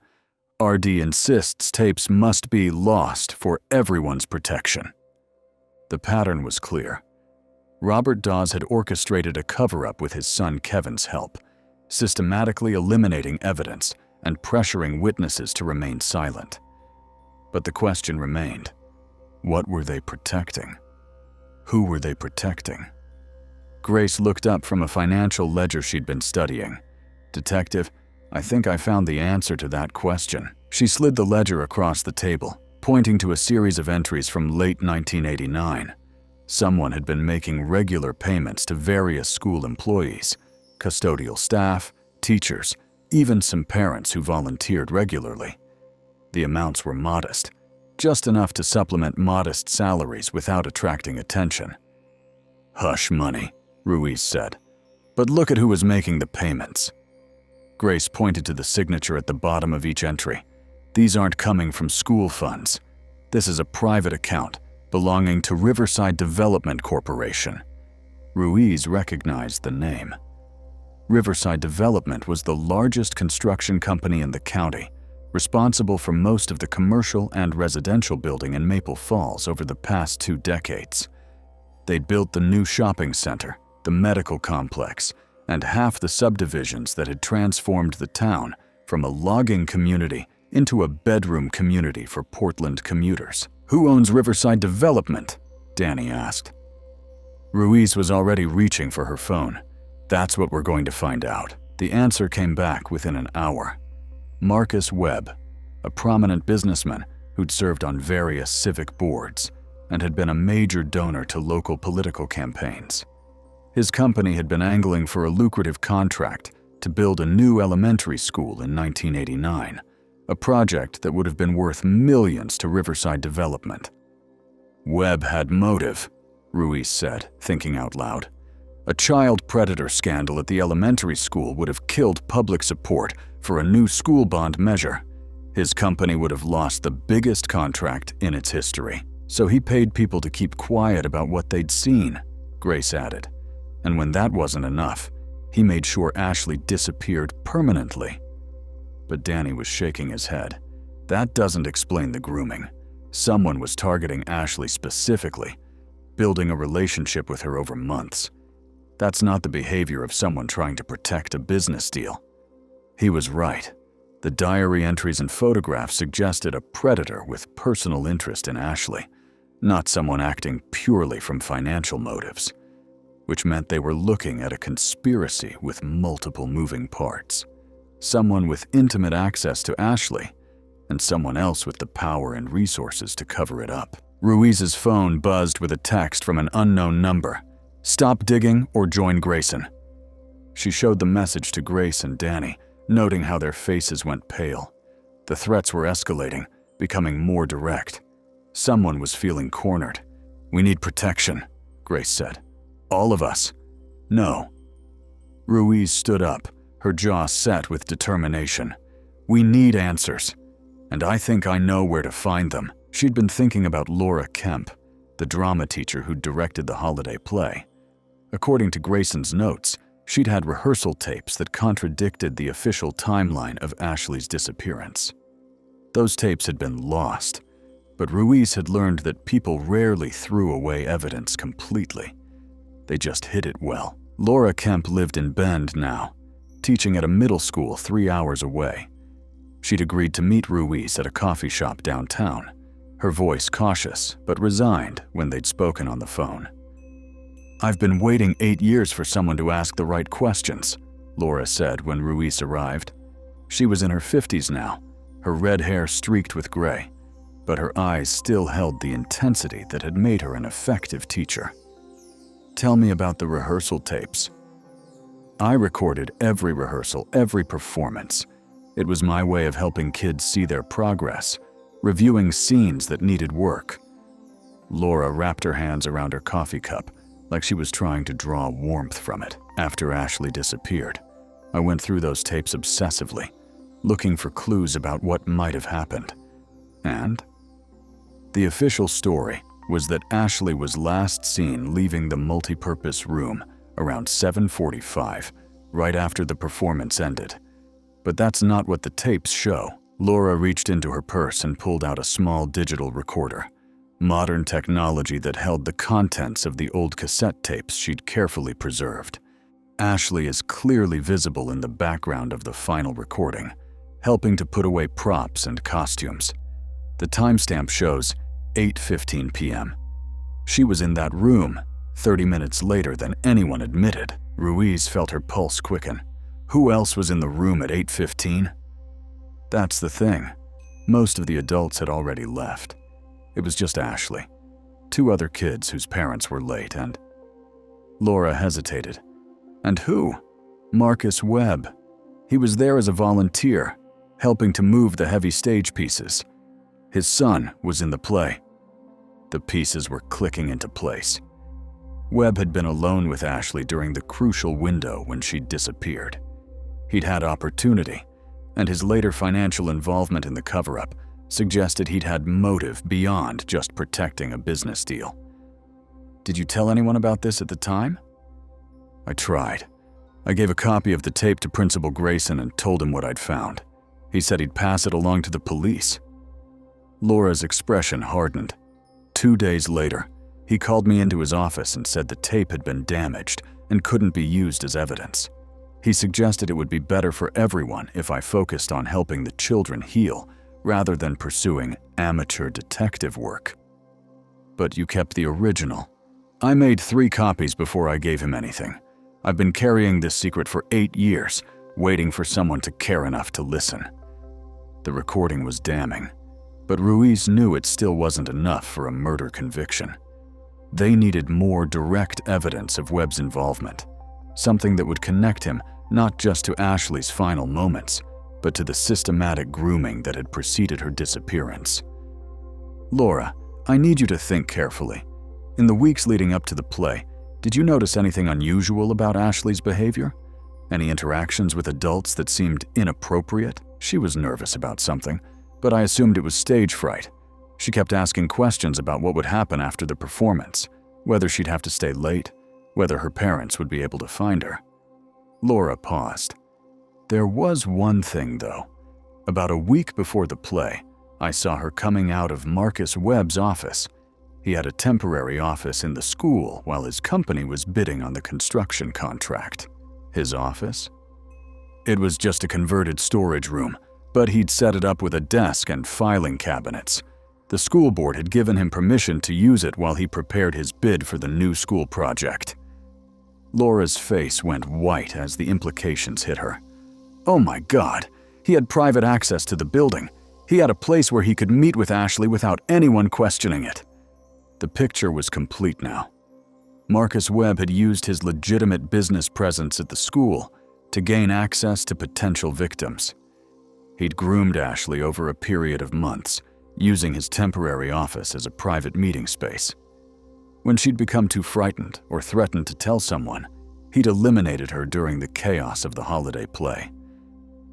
RD insists tapes must be lost for everyone's protection. The pattern was clear. Robert Dawes had orchestrated a cover-up with his son Kevin's help, systematically eliminating evidence and pressuring witnesses to remain silent. But the question remained, what were they protecting? Who were they protecting? Grace looked up from a financial ledger she'd been studying. Detective, I think I found the answer to that question. She slid the ledger across the table, pointing to a series of entries from late 1989. Someone had been making regular payments to various school employees, custodial staff, teachers, even some parents who volunteered regularly. The amounts were modest, just enough to supplement modest salaries without attracting attention. Hush money, Ruiz said. But look at who was making the payments. Grace pointed to the signature at the bottom of each entry. These aren't coming from school funds. This is a private account belonging to Riverside Development Corporation. Ruiz recognized the name. Riverside Development was the largest construction company in the county, responsible for most of the commercial and residential building in Maple Falls over the past 2 decades. They'd built the new shopping center, the medical complex, and half the subdivisions that had transformed the town from a logging community into a bedroom community for Portland commuters. Who owns Riverside Development? Danny asked. Ruiz was already reaching for her phone. That's what we're going to find out. The answer came back within an hour. Marcus Webb, a prominent businessman who'd served on various civic boards and had been a major donor to local political campaigns. His company had been angling for a lucrative contract to build a new elementary school in 1989, a project that would have been worth millions to Riverside Development. Webb had motive, Ruiz said, thinking out loud. A child predator scandal at the elementary school would have killed public support for a new school bond measure. His company would have lost the biggest contract in its history. So he paid people to keep quiet about what they'd seen, Grace added. And when that wasn't enough, he made sure Ashley disappeared permanently. But Danny was shaking his head. That doesn't explain the grooming. Someone was targeting Ashley specifically, building a relationship with her over months. That's not the behavior of someone trying to protect a business deal. He was right. The diary entries and photographs suggested a predator with personal interest in Ashley, not someone acting purely from financial motives, which meant they were looking at a conspiracy with multiple moving parts. Someone with intimate access to Ashley, and someone else with the power and resources to cover it up. Ruiz's phone buzzed with a text from an unknown number. Stop digging or join Grayson. She showed the message to Grace and Danny, noting how their faces went pale. The threats were escalating, becoming more direct. Someone was feeling cornered. We need protection, Grace said. All of us. No. Ruiz stood up, her jaw set with determination. We need answers. And I think I know where to find them. She'd been thinking about Laura Kemp, the drama teacher who directed the holiday play. According to Grayson's notes, she'd had rehearsal tapes that contradicted the official timeline of Ashley's disappearance. Those tapes had been lost, but Ruiz had learned that people rarely threw away evidence completely. They just hid it well. Laura Kemp lived in Bend now, teaching at a middle school 3 hours away. She'd agreed to meet Ruiz at a coffee shop downtown, her voice cautious but resigned when they'd spoken on the phone. I've been waiting 8 years for someone to ask the right questions, Laura said when Ruiz arrived. She was in her 50s now, her red hair streaked with gray, but her eyes still held the intensity that had made her an effective teacher. Tell me about the rehearsal tapes. I recorded every rehearsal, every performance. It was my way of helping kids see their progress, reviewing scenes that needed work. Laura wrapped her hands around her coffee cup, like she was trying to draw warmth from it. After Ashley disappeared, I went through those tapes obsessively, looking for clues about what might have happened. And the official story was that Ashley was last seen leaving the multipurpose room around 7:45, right after the performance ended. But that's not what the tapes show. Laura reached into her purse and pulled out a small digital recorder, modern technology that held the contents of the old cassette tapes she'd carefully preserved. Ashley is clearly visible in the background of the final recording, helping to put away props and costumes. The timestamp shows 8:15 p.m. She was in that room 30 minutes later than anyone admitted. Ruiz felt her pulse quicken. Who else was in the room at 8:15? That's the thing. Most of the adults had already left. It was just Ashley, 2 other kids whose parents were late, and Laura hesitated. And who? Marcus Webb. He was there as a volunteer, helping to move the heavy stage pieces. His son was in the play. The pieces were clicking into place. Webb had been alone with Ashley during the crucial window when she'd disappeared. He'd had opportunity, and his later financial involvement in the cover-up suggested he'd had motive beyond just protecting a business deal. Did you tell anyone about this at the time? I tried. I gave a copy of the tape to Principal Grayson and told him what I'd found. He said he'd pass it along to the police. Laura's expression hardened. 2 days later, he called me into his office and said the tape had been damaged and couldn't be used as evidence. He suggested it would be better for everyone if I focused on helping the children heal rather than pursuing amateur detective work. But you kept the original. I made 3 copies before I gave him anything. I've been carrying this secret for 8 years, waiting for someone to care enough to listen. The recording was damning, but Ruiz knew it still wasn't enough for a murder conviction. They needed more direct evidence of Webb's involvement, something that would connect him not just to Ashley's final moments, but to the systematic grooming that had preceded her disappearance. Laura, I need you to think carefully. In the weeks leading up to the play, did you notice anything unusual about Ashley's behavior? Any interactions with adults that seemed inappropriate? She was nervous about something, but I assumed it was stage fright. She kept asking questions about what would happen after the performance, whether she'd have to stay late, whether her parents would be able to find her. Laura paused. There was one thing, though. About a week before the play, I saw her coming out of Marcus Webb's office. He had a temporary office in the school while his company was bidding on the construction contract. His office? It was just a converted storage room, but he'd set it up with a desk and filing cabinets. The school board had given him permission to use it while he prepared his bid for the new school project. Laura's face went white as the implications hit her. Oh my God, he had private access to the building. He had a place where he could meet with Ashley without anyone questioning it. The picture was complete now. Marcus Webb had used his legitimate business presence at the school to gain access to potential victims. He'd groomed Ashley over a period of months, using his temporary office as a private meeting space. When she'd become too frightened or threatened to tell someone, he'd eliminated her during the chaos of the holiday play.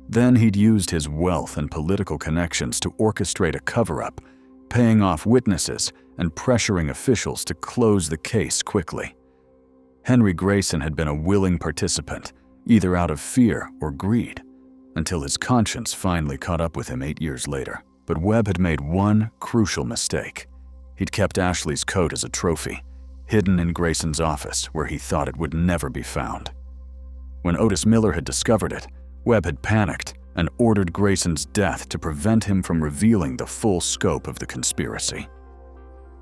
Then he'd used his wealth and political connections to orchestrate a cover-up, paying off witnesses and pressuring officials to close the case quickly. Henry Grayson had been a willing participant, either out of fear or greed, until his conscience finally caught up with him 8 years later. But Webb had made one crucial mistake. He'd kept Ashley's coat as a trophy, hidden in Grayson's office where he thought it would never be found. When Otis Miller had discovered it, Webb had panicked and ordered Grayson's death to prevent him from revealing the full scope of the conspiracy.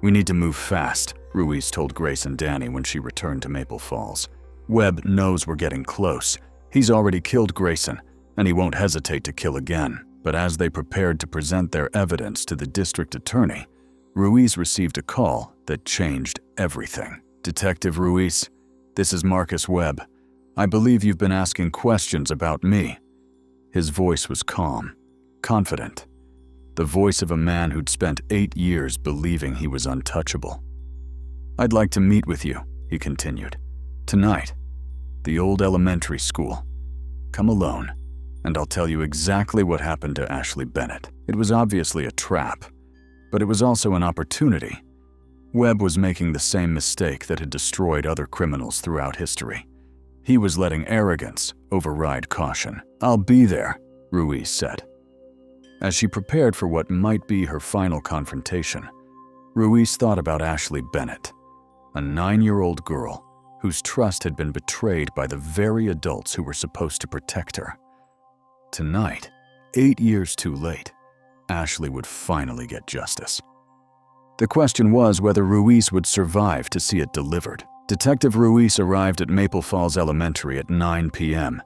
We need to move fast, Ruiz told Grace and Danny when she returned to Maple Falls. Webb knows we're getting close. He's already killed Grayson, and he won't hesitate to kill again. But as they prepared to present their evidence to the district attorney, Ruiz received a call that changed everything. Detective Ruiz, this is Marcus Webb. I believe you've been asking questions about me. His voice was calm, confident. The voice of a man who'd spent 8 years believing he was untouchable. I'd like to meet with you, he continued. Tonight. The old elementary school. Come alone, and I'll tell you exactly what happened to Ashley Bennett. It was obviously a trap, but it was also an opportunity. Webb was making the same mistake that had destroyed other criminals throughout history. He was letting arrogance override caution. "I'll be there," Ruiz said. As she prepared for what might be her final confrontation, Ruiz thought about Ashley Bennett, a 9-year-old girl whose trust had been betrayed by the very adults who were supposed to protect her. Tonight, 8 years too late, Ashley would finally get justice. The question was whether Ruiz would survive to see it delivered. Detective Ruiz arrived at Maple Falls Elementary at 9 p.m.,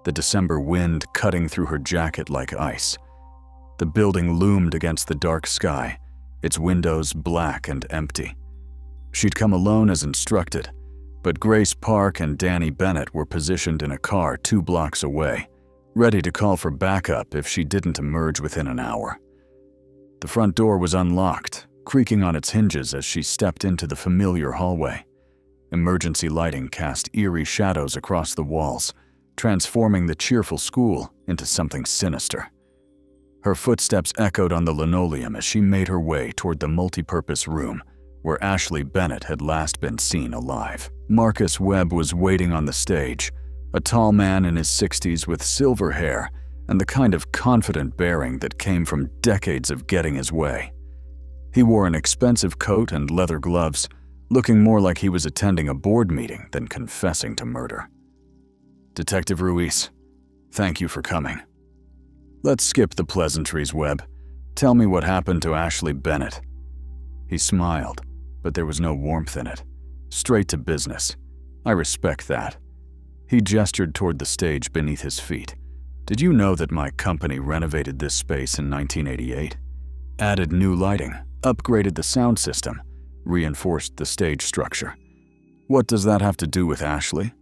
the December wind cutting through her jacket like ice. The building loomed against the dark sky, its windows black and empty. She'd come alone as instructed, but Grace Park and Danny Bennett were positioned in a car 2 blocks away, ready to call for backup if she didn't emerge within an hour. The front door was unlocked, creaking on its hinges as she stepped into the familiar hallway. Emergency lighting cast eerie shadows across the walls, transforming the cheerful school into something sinister. Her footsteps echoed on the linoleum as she made her way toward the multipurpose room where Ashley Bennett had last been seen alive. Marcus Webb was waiting on the stage, a tall man in his 60s with silver hair and the kind of confident bearing that came from decades of getting his way. He wore an expensive coat and leather gloves, looking more like he was attending a board meeting than confessing to murder. "Detective Ruiz, thank you for coming. Let's skip the pleasantries, Webb. Tell me what happened to Ashley Bennett." He smiled, but there was no warmth in it. Straight to business. "I respect that." He gestured toward the stage beneath his feet. "Did you know that my company renovated this space in 1988? Added new lighting, upgraded the sound system, reinforced the stage structure. What does that have to do with Ashley?"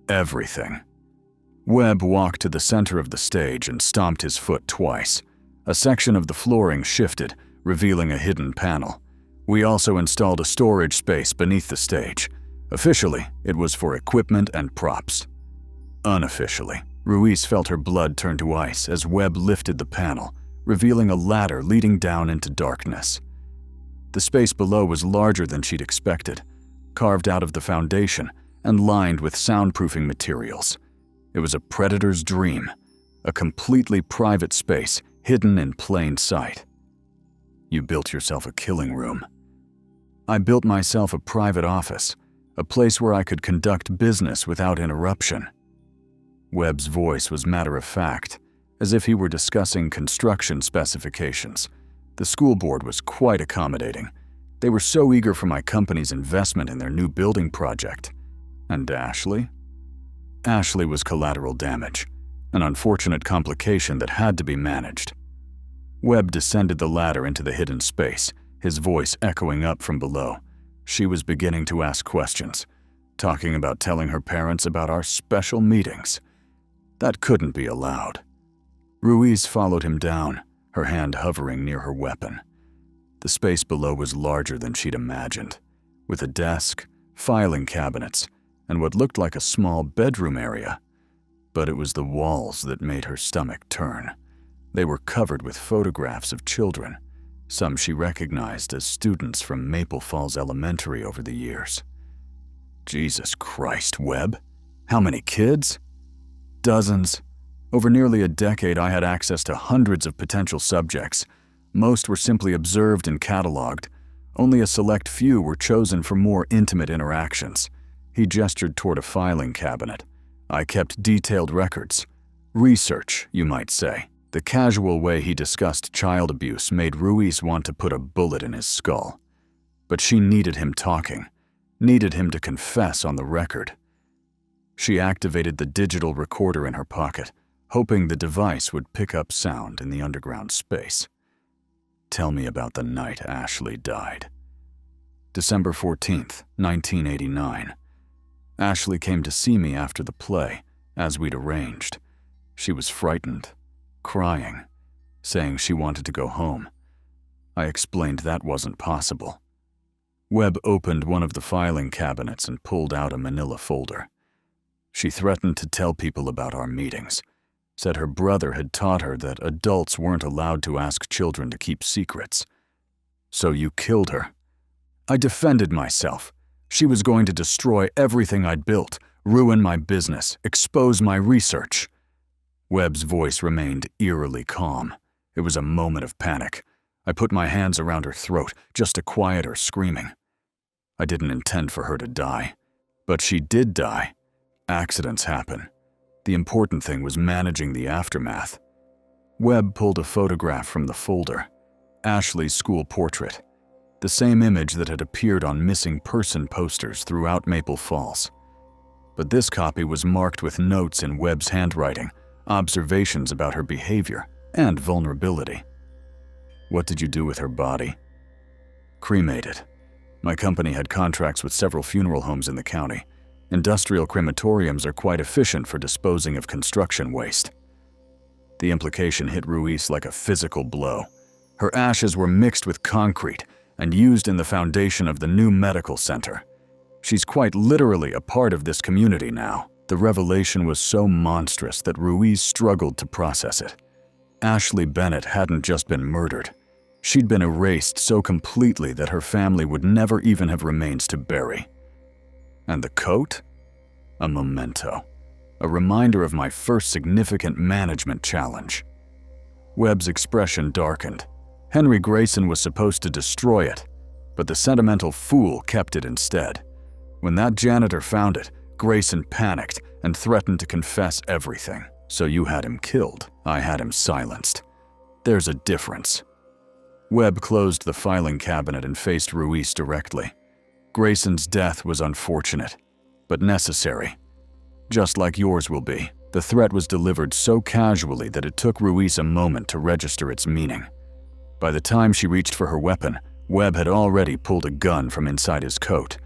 "Everything." Webb walked to the center of the stage and stomped his foot twice. A section of the flooring shifted, revealing a hidden panel. "We also installed a storage space beneath the stage. Officially, it was for equipment and props. Unofficially, Ruiz felt her blood turn to ice as Webb lifted the panel, revealing a ladder leading down into darkness. The space below was larger than she'd expected, carved out of the foundation and lined with soundproofing materials. It was a predator's dream, a completely private space hidden in plain sight. "You built yourself a killing room." "I built myself a private office, a place where I could conduct business without interruption." Webb's voice was matter-of-fact, as if he were discussing construction specifications. The school board was quite accommodating. They were so eager for my company's investment in their new building project. And Ashley? Ashley was collateral damage, an unfortunate complication that had to be managed. Webb descended the ladder into the hidden space, his voice echoing up from below. She was beginning to ask questions, talking about telling her parents about our special meetings. That couldn't be allowed. Ruiz followed him down, her hand hovering near her weapon. The space below was larger than she'd imagined, with a desk, filing cabinets, and what looked like a small bedroom area. But it was the walls that made her stomach turn. They were covered with photographs of children, some she recognized as students from Maple Falls Elementary over the years. Jesus Christ, Webb. How many kids? Dozens. Over nearly a decade, I had access to hundreds of potential subjects. Most were simply observed and cataloged. Only a select few were chosen for more intimate interactions. He gestured toward a filing cabinet. I kept detailed records. Research, you might say. The casual way he discussed child abuse made Ruiz want to put a bullet in his skull. But she needed him talking, needed him to confess on the record. She activated the digital recorder in her pocket, hoping the device would pick up sound in the underground space. Tell me about the night Ashley died. December 14th, 1989. Ashley came to see me after the play, as we'd arranged. She was frightened, crying, saying she wanted to go home. I explained that wasn't possible. Webb opened one of the filing cabinets and pulled out a manila folder. She threatened to tell people about our meetings, said her brother had taught her that adults weren't allowed to ask children to keep secrets. So you killed her. I defended myself. She was going to destroy everything I'd built, ruin my business, expose my research. Webb's voice remained eerily calm. It was a moment of panic. I put my hands around her throat just to quiet her screaming. I didn't intend for her to die, but she did die. Accidents happen. The important thing was managing the aftermath. Webb pulled a photograph from the folder. Ashley's school portrait. The same image that had appeared on missing person posters throughout Maple Falls. But this copy was marked with notes in Webb's handwriting, observations about her behavior and vulnerability. What did you do with her body? Cremated. My company had contracts with several funeral homes in the county. Industrial crematoriums are quite efficient for disposing of construction waste. The implication hit Ruiz like a physical blow. Her ashes were mixed with concrete and used in the foundation of the new medical center. She's quite literally a part of this community now. The revelation was so monstrous that Ruiz struggled to process it. Ashley Bennett hadn't just been murdered. She'd been erased so completely that her family would never even have remains to bury. And the coat? A memento. A reminder of my first significant management challenge. Webb's expression darkened. Henry Grayson was supposed to destroy it, but the sentimental fool kept it instead. When that janitor found it, Grayson panicked and threatened to confess everything. So you had him killed. I had him silenced. There's a difference. Webb closed the filing cabinet and faced Ruiz directly. Grayson's death was unfortunate, but necessary. Just like yours will be. The threat was delivered so casually that it took Ruiz a moment to register its meaning. By the time she reached for her weapon, Webb had already pulled a gun from inside his coat,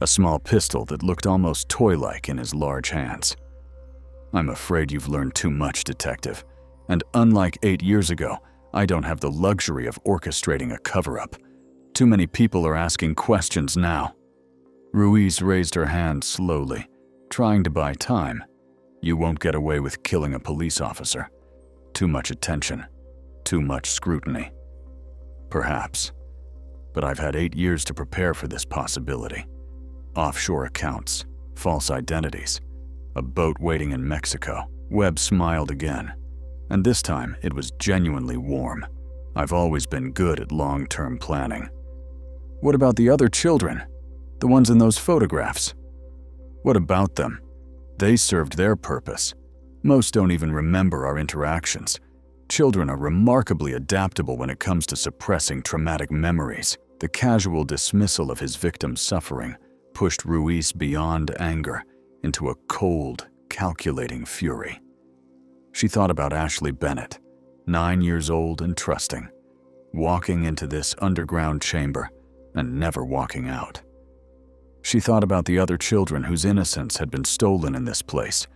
a small pistol that looked almost toy-like in his large hands. I'm afraid you've learned too much, Detective, and unlike 8 years ago, I don't have the luxury of orchestrating a cover-up. Too many people are asking questions now. Ruiz raised her hand slowly, trying to buy time. You won't get away with killing a police officer. Too much attention. Too much scrutiny. Perhaps. But I've had 8 years to prepare for this possibility. Offshore accounts, false identities, a boat waiting in Mexico. Webb smiled again, and this time it was genuinely warm. I've always been good at long-term planning. What about the other children? The ones in those photographs? What about them? They served their purpose. Most don't even remember our interactions. Children are remarkably adaptable when it comes to suppressing traumatic memories. The casual dismissal of his victim's suffering pushed Ruiz beyond anger into a cold, calculating fury. She thought about Ashley Bennett, 9 years old and trusting, walking into this underground chamber and never walking out. She thought about the other children whose innocence had been stolen in this place,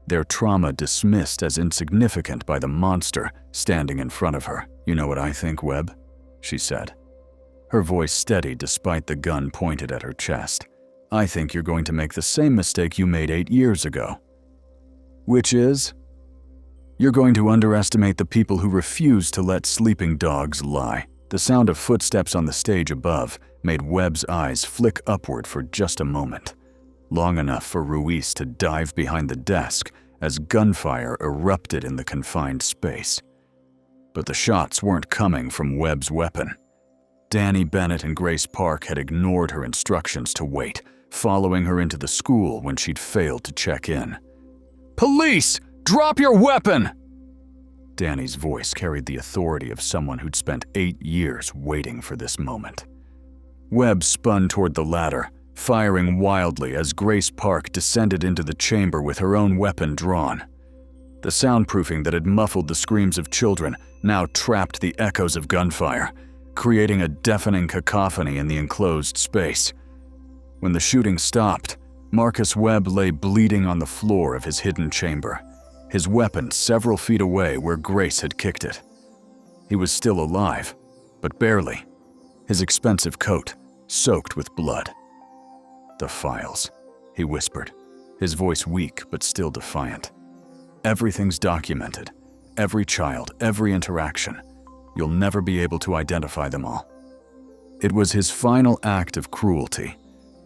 their trauma dismissed as insignificant by the monster standing in front of her. You know what I think, Webb? She said. Her voice steady despite the gun pointed at her chest. I think you're going to make the same mistake you made 8 years ago. Which is? You're going to underestimate the people who refuse to let sleeping dogs lie. The sound of footsteps on the stage above made Webb's eyes flick upward for just a moment, long enough for Ruiz to dive behind the desk as gunfire erupted in the confined space. But the shots weren't coming from Webb's weapon. Danny Bennett and Grace Park had ignored her instructions to wait, following her into the school when she'd failed to check in. Police! Drop your weapon! Danny's voice carried the authority of someone who'd spent 8 years waiting for this moment. Webb spun toward the ladder, firing wildly as Grace Park descended into the chamber with her own weapon drawn. The soundproofing that had muffled the screams of children now trapped the echoes of gunfire, creating a deafening cacophony in the enclosed space. When the shooting stopped, Marcus Webb lay bleeding on the floor of his hidden chamber, his weapon several feet away where Grace had kicked it. He was still alive, but barely, his expensive coat soaked with blood. The files, he whispered. his voice weak but still defiant. "Everything's documented. Every child, every interaction. You'll never be able to identify them all." It was his final act of cruelty,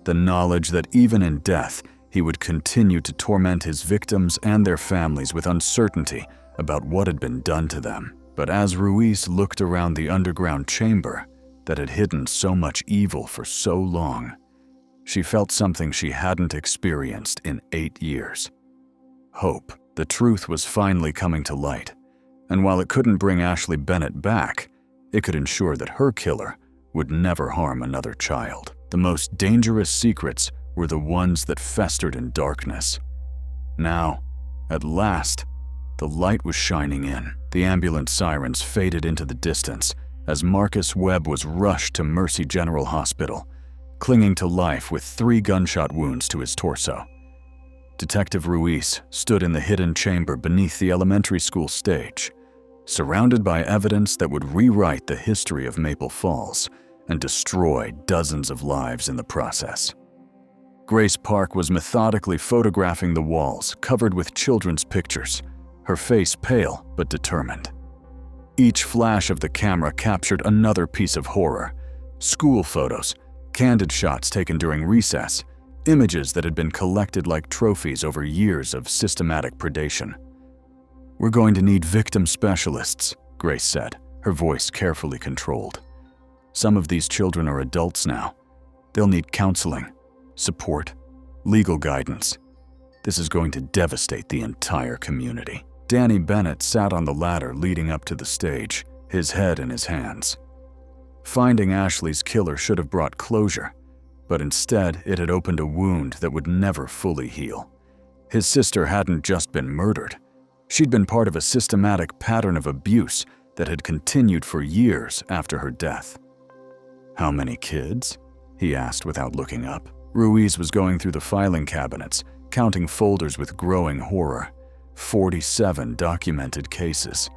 the knowledge that even in death, he would continue to torment his victims and their families with uncertainty about what had been done to them. But as Ruiz looked around the underground chamber that had hidden so much evil for so long, she felt something she hadn't experienced in 8 years. Hope. The truth was finally coming to light, and while it couldn't bring Ashley Bennett back, it could ensure that her killer would never harm another child. The most dangerous secrets were the ones that festered in darkness. Now, at last, the light was shining in. The ambulance sirens faded into the distance as Marcus Webb was rushed to Mercy General Hospital, clinging to life with 3 gunshot wounds to his torso. Detective Ruiz stood in the hidden chamber beneath the elementary school stage, surrounded by evidence that would rewrite the history of Maple Falls and destroy dozens of lives in the process. Grace Park was methodically photographing the walls covered with children's pictures, her face pale but determined. Each flash of the camera captured another piece of horror: school photos, candid shots taken during recess, images that had been collected like trophies over years of systematic predation. "We're going to need victim specialists," Grace said, her voice carefully controlled. "Some of these children are adults now. They'll need counseling, support, legal guidance. This is going to devastate the entire community." Danny Bennett sat on the ladder leading up to the stage, his head in his hands. Finding Ashley's killer should have brought closure, but instead it had opened a wound that would never fully heal. His sister hadn't just been murdered. She'd been part of a systematic pattern of abuse that had continued for years after her death. "How many kids?" he asked without looking up. Ruiz was going through the filing cabinets, counting folders with growing horror. 47 documented cases.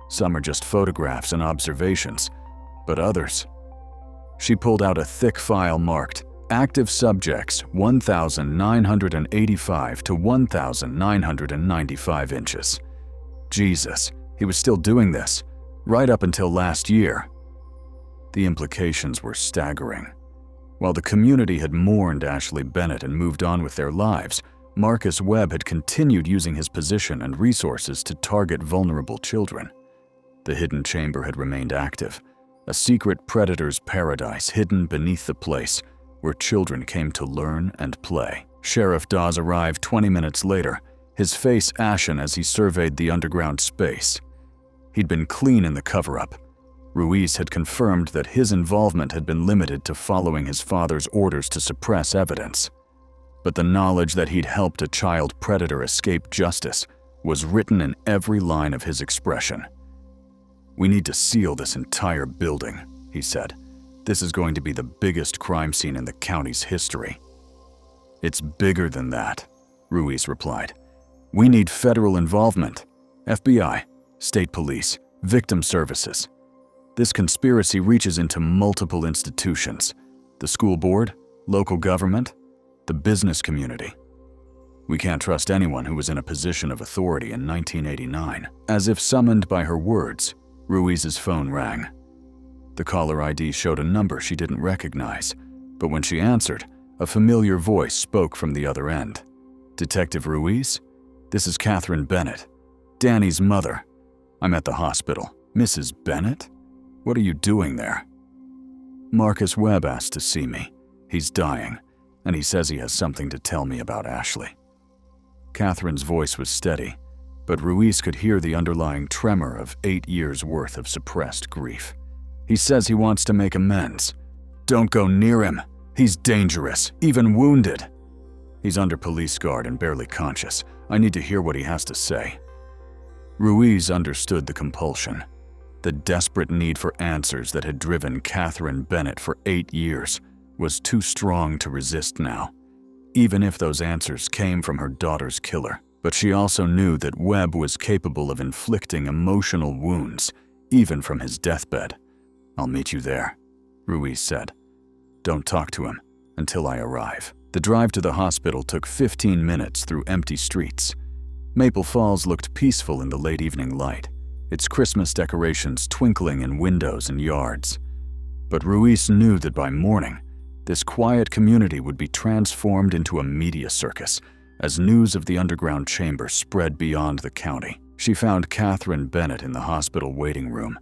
Some are just photographs and observations, but others. She pulled out a thick file marked "Active Subjects 1,985 to 1,995 inches. Jesus, he was still doing this, right up until last year. The implications were staggering. While the community had mourned Ashley Bennett and moved on with their lives, Marcus Webb had continued using his position and resources to target vulnerable children. The hidden chamber had remained active, a secret predator's paradise hidden beneath the place where children came to learn and play. Sheriff Dawes arrived 20 minutes later, his face ashen as he surveyed the underground space. He'd been clean in the cover-up. Ruiz had confirmed that his involvement had been limited to following his father's orders to suppress evidence. But the knowledge that he'd helped a child predator escape justice was written in every line of his expression. "We need to seal this entire building," he said. "This is going to be the biggest crime scene in the county's history." "It's bigger than that," Ruiz replied. "We need federal involvement. FBI, state police, victim services. This conspiracy reaches into multiple institutions: the school board, local government, the business community. We can't trust anyone who was in a position of authority in 1989. As if summoned by her words, Ruiz's phone rang. The caller ID showed a number she didn't recognize, but when she answered, a familiar voice spoke from the other end. "Detective Ruiz? This is Catherine Bennett, Danny's mother. I'm at the hospital." "Mrs. Bennett? What are you doing there?" "Marcus Webb asked to see me. He's dying, and he says he has something to tell me about Ashley." Catherine's voice was steady, but Ruiz could hear the underlying tremor of 8 years' worth of suppressed grief. "He says he wants to make amends. Don't go near him. He's dangerous, even wounded. He's under police guard and barely conscious. I need to hear what he has to say." Ruiz understood the compulsion. The desperate need for answers that had driven Catherine Bennett for 8 years was too strong to resist now, even if those answers came from her daughter's killer. But she also knew that Webb was capable of inflicting emotional wounds, even from his deathbed. "I'll meet you there," Ruiz said. "Don't talk to him until I arrive." The drive to the hospital took 15 minutes through empty streets. Maple Falls looked peaceful in the late evening light, its Christmas decorations twinkling in windows and yards. But Ruiz knew that by morning, this quiet community would be transformed into a media circus as news of the underground chamber spread beyond the county. She found Ashley Bennett in the hospital waiting room,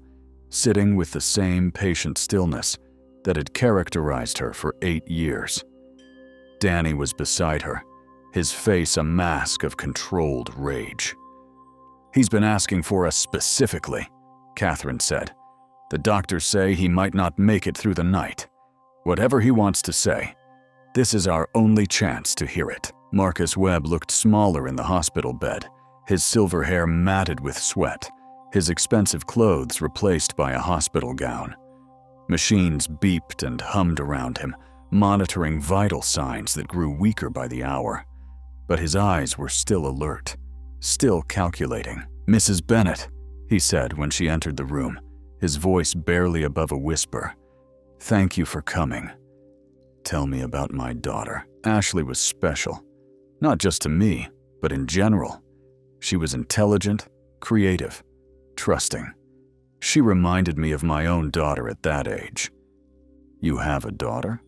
sitting with the same patient stillness that had characterized her for 8 years. Danny was beside her, his face a mask of controlled rage. "He's been asking for us specifically," Catherine said. "The doctors say he might not make it through the night. Whatever he wants to say, this is our only chance to hear it." Marcus Webb looked smaller in the hospital bed, his silver hair matted with sweat, his expensive clothes replaced by a hospital gown. Machines beeped and hummed around him, monitoring vital signs that grew weaker by the hour. But his eyes were still alert, still calculating. "Mrs. Bennett," he said when she entered the room, his voice barely above a whisper. "Thank you for coming. Tell me about my daughter." Ashley was special, not just to me, but in general. She was intelligent, creative, trusting. She reminded me of my own daughter at that age. "You have a daughter?"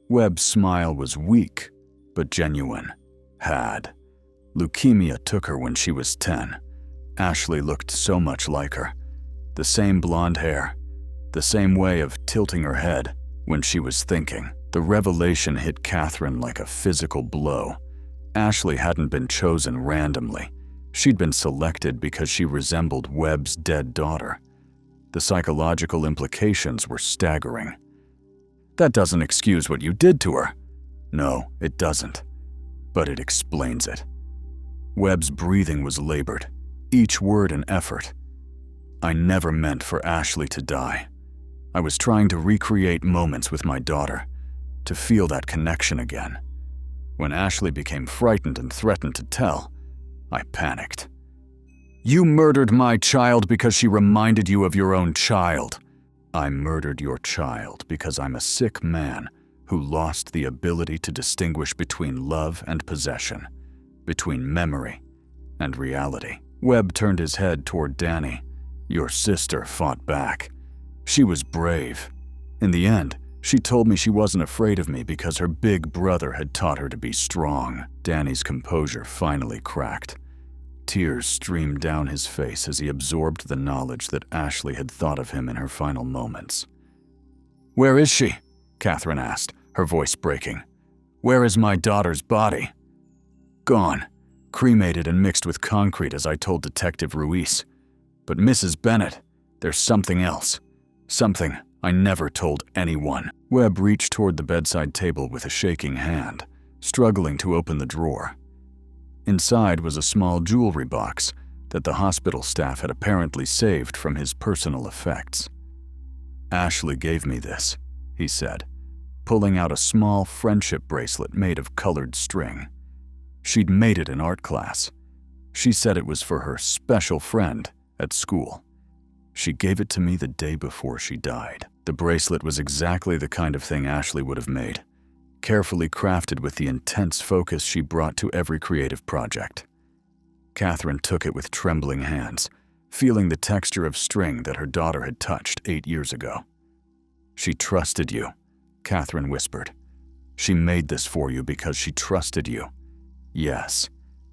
Webb's smile was weak, but genuine. Had. Leukemia took her when she was 10. Ashley looked so much like her. The same blonde hair, the same way of tilting her head when she was thinking. The revelation hit Catherine like a physical blow. Ashley hadn't been chosen randomly. She'd been selected because she resembled Webb's dead daughter. The psychological implications were staggering. "That doesn't excuse what you did to her." "No, it doesn't. But it explains it." Webb's breathing was labored, each word an effort. "I never meant for Ashley to die. I was trying to recreate moments with my daughter, to feel that connection again. When Ashley became frightened and threatened to tell, I panicked. You murdered my child because she reminded you of your own child." "I murdered your child because I'm a sick man who lost the ability to distinguish between love and possession, between memory and reality." Webb turned his head toward Danny. "Your sister fought back. She was brave. In the end, she told me she wasn't afraid of me because her big brother had taught her to be strong." Danny's composure finally cracked. Tears streamed down his face as he absorbed the knowledge that Ashley had thought of him in her final moments. "Where is she?" Catherine asked, her voice breaking. "Where is my daughter's body?" "Gone. Cremated and mixed with concrete, as I told Detective Ruiz. But Mrs. Bennett, there's something else. Something I never told anyone." Webb reached toward the bedside table with a shaking hand, struggling to open the drawer. Inside was a small jewelry box that the hospital staff had apparently saved from his personal effects. "Ashley gave me this," he said, pulling out a small friendship bracelet made of colored string. She'd made it in art class. She said it was for her special friend at school. She gave it to me the day before she died. The bracelet was exactly the kind of thing Ashley would have made, carefully crafted with the intense focus she brought to every creative project. Catherine took it with trembling hands, feeling the texture of string that her daughter had touched 8 years ago. "She trusted you," Catherine whispered. "She made this for you because she trusted you. Yes,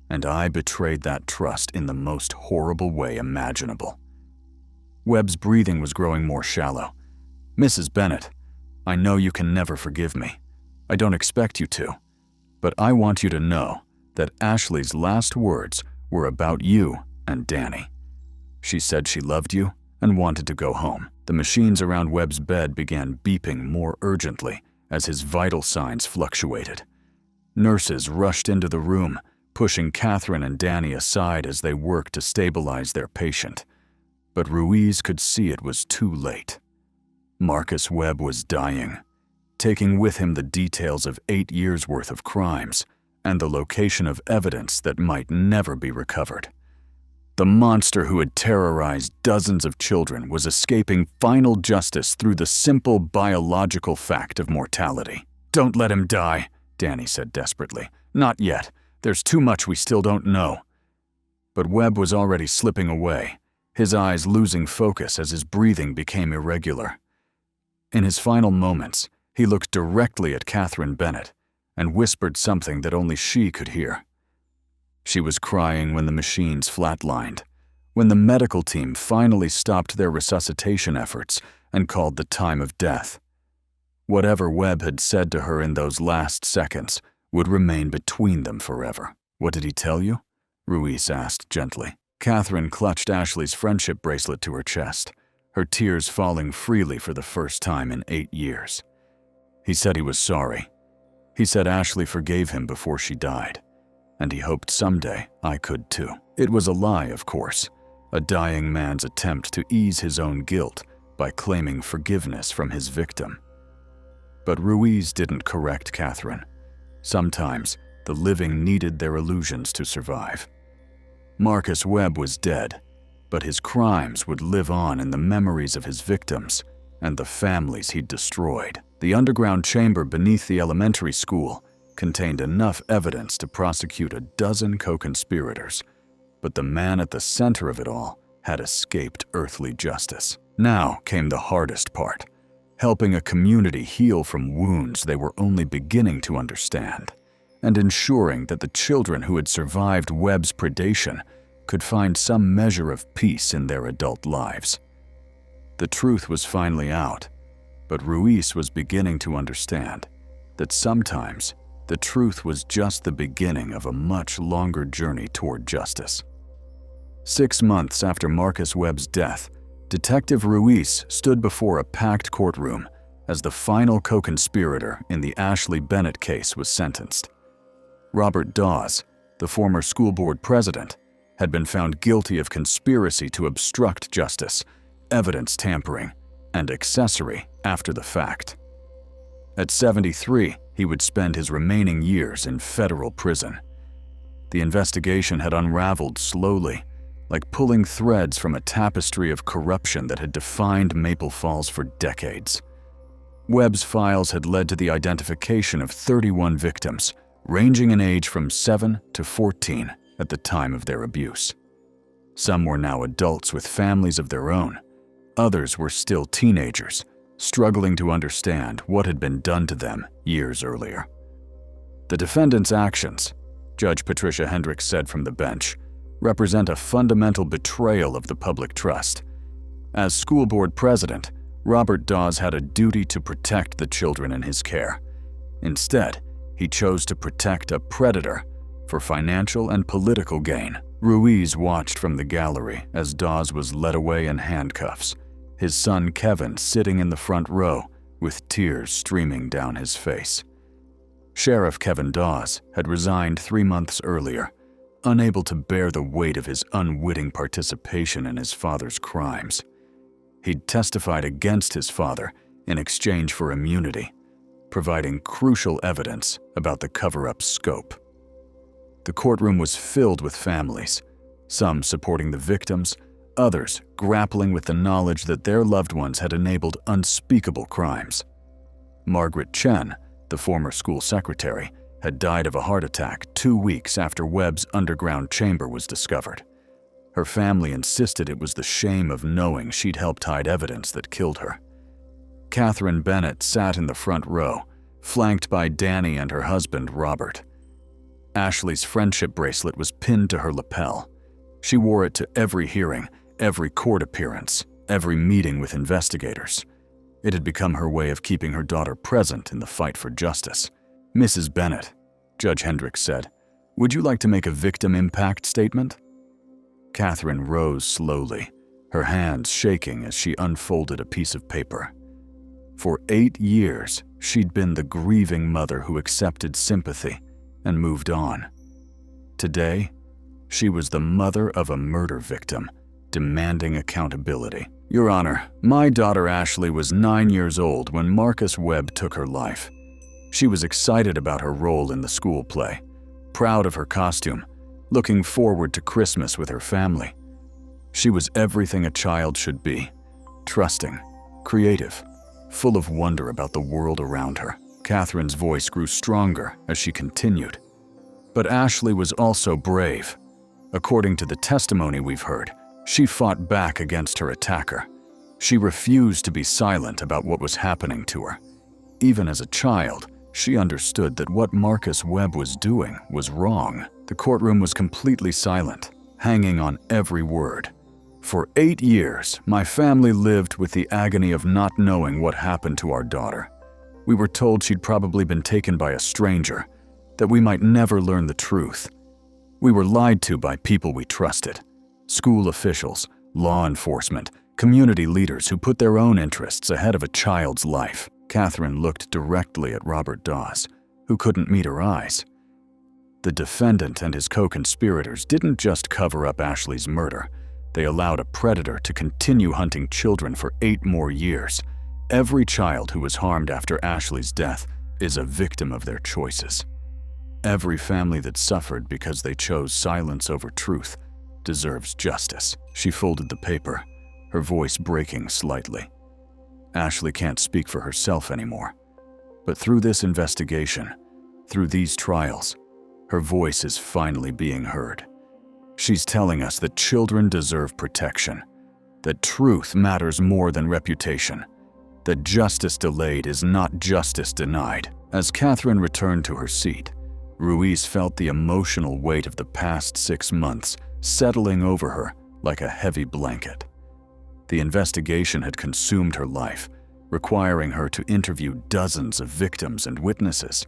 and I betrayed that trust in the most horrible way imaginable." Webb's breathing was growing more shallow. "Mrs. Bennett, I know you can never forgive me. I don't expect you to. But I want you to know that Ashley's last words were about you and Danny. She said she loved you and wanted to go home." The machines around Webb's bed began beeping more urgently as his vital signs fluctuated. Nurses rushed into the room, pushing Catherine and Danny aside as they worked to stabilize their patient. But Ruiz could see it was too late. Marcus Webb was dying, taking with him the details of 8 years' worth of crimes and the location of evidence that might never be recovered. The monster who had terrorized dozens of children was escaping final justice through the simple biological fact of mortality. "Don't let him die," Danny said desperately. "Not yet. There's too much we still don't know." But Webb was already slipping away, his eyes losing focus as his breathing became irregular. In his final moments, he looked directly at Catherine Bennett and whispered something that only she could hear. She was crying when the machines flatlined, when the medical team finally stopped their resuscitation efforts and called the time of death. Whatever Webb had said to her in those last seconds would remain between them forever. "What did he tell you?" Ruiz asked gently. Catherine clutched Ashley's friendship bracelet to her chest, her tears falling freely for the first time in 8 years. "He said he was sorry. He said Ashley forgave him before she died, and he hoped someday I could too." It was a lie, of course, a dying man's attempt to ease his own guilt by claiming forgiveness from his victim. But Ruiz didn't correct Catherine. Sometimes the living needed their illusions to survive. Marcus Webb was dead, but his crimes would live on in the memories of his victims and the families he'd destroyed. The underground chamber beneath the elementary school contained enough evidence to prosecute a dozen co-conspirators, but the man at the center of it all had escaped earthly justice. Now came the hardest part, helping a community heal from wounds they were only beginning to understand, and ensuring that the children who had survived Webb's predation could find some measure of peace in their adult lives. The truth was finally out, but Ruiz was beginning to understand that sometimes the truth was just the beginning of a much longer journey toward justice. 6 months after Marcus Webb's death, Detective Ruiz stood before a packed courtroom as the final co-conspirator in the Ashley Bennett case was sentenced. Robert Dawes, the former school board president, had been found guilty of conspiracy to obstruct justice, evidence tampering, and accessory after the fact. At 73, he would spend his remaining years in federal prison. The investigation had unraveled slowly, like pulling threads from a tapestry of corruption that had defined Maple Falls for decades. Webb's files had led to the identification of 31 victims, ranging in age from 7 to 14 at the time of their abuse. Some were now adults with families of their own. Others were still teenagers, struggling to understand what had been done to them years earlier. The defendants' actions, Judge Patricia Hendricks said from the bench, represent a fundamental betrayal of the public trust. As school board president, Robert Dawes had a duty to protect the children in his care. Instead, he chose to protect a predator for financial and political gain. Ruiz watched from the gallery as Dawes was led away in handcuffs, his son Kevin sitting in the front row with tears streaming down his face. Sheriff Kevin Dawes had resigned 3 months earlier, unable to bear the weight of his unwitting participation in his father's crimes. He'd testified against his father in exchange for immunity, providing crucial evidence about the cover-up's scope. The courtroom was filled with families, some supporting the victims, others grappling with the knowledge that their loved ones had enabled unspeakable crimes. Margaret Chen, the former school secretary, had died of a heart attack 2 weeks after Webb's underground chamber was discovered. Her family insisted it was the shame of knowing she'd helped hide evidence that killed her. Catherine Bennett sat in the front row, flanked by Danny and her husband, Robert. Ashley's friendship bracelet was pinned to her lapel. She wore it to every hearing, every court appearance, every meeting with investigators. It had become her way of keeping her daughter present in the fight for justice. "Mrs. Bennett," Judge Hendricks said, "would you like to make a victim impact statement?" Catherine rose slowly, her hands shaking as she unfolded a piece of paper. For 8 years, she'd been the grieving mother who accepted sympathy and moved on. Today, she was the mother of a murder victim, demanding accountability. "Your Honor, my daughter Ashley was 9 years old when Marcus Webb took her life. She was excited about her role in the school play, proud of her costume, looking forward to Christmas with her family. She was everything a child should be, trusting, creative, full of wonder about the world around her," Catherine's voice grew stronger as she continued. But Ashley was also brave. According to the testimony we've heard, she fought back against her attacker. She refused to be silent about what was happening to her. Even as a child, she understood that what Marcus Webb was doing was wrong. The courtroom was completely silent, hanging on every word. For 8 years, my family lived with the agony of not knowing what happened to our daughter. We were told she'd probably been taken by a stranger, that we might never learn the truth. We were lied to by people we trusted. School officials, law enforcement, community leaders who put their own interests ahead of a child's life. Catherine looked directly at Robert Dawes, who couldn't meet her eyes. The defendant and his co-conspirators didn't just cover up Ashley's murder. They allowed a predator to continue hunting children for 8 more years. Every child who was harmed after Ashley's death is a victim of their choices. Every family that suffered because they chose silence over truth deserves justice. She folded the paper, her voice breaking slightly. Ashley can't speak for herself anymore. But through this investigation, through these trials, her voice is finally being heard. She's telling us that children deserve protection, that truth matters more than reputation, that justice delayed is not justice denied. As Catherine returned to her seat, Ruiz felt the emotional weight of the past 6 months settling over her like a heavy blanket. The investigation had consumed her life, requiring her to interview dozens of victims and witnesses,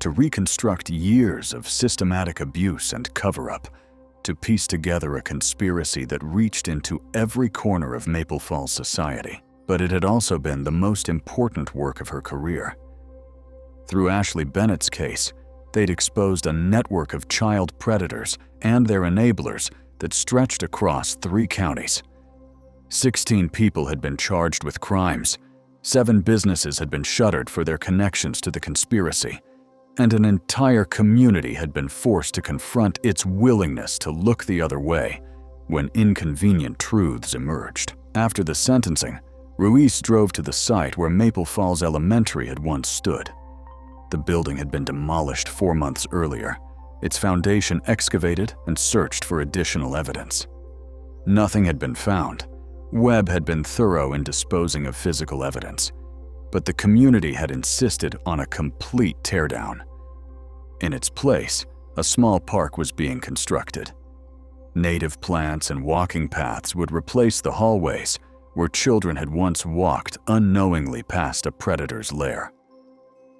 to reconstruct years of systematic abuse and cover-up, to piece together a conspiracy that reached into every corner of Maple Falls society. But it had also been the most important work of her career. Through Ashley Bennett's case, they'd exposed a network of child predators and their enablers that stretched across 3 counties. 16 people had been charged with crimes, 7 businesses had been shuttered for their connections to the conspiracy, and an entire community had been forced to confront its willingness to look the other way when inconvenient truths emerged. After the sentencing, Ruiz drove to the site where Maple Falls Elementary had once stood. The building had been demolished 4 months earlier, its foundation excavated and searched for additional evidence. Nothing had been found. Webb had been thorough in disposing of physical evidence, but the community had insisted on a complete teardown. In its place, a small park was being constructed. Native plants and walking paths would replace the hallways where children had once walked unknowingly past a predator's lair.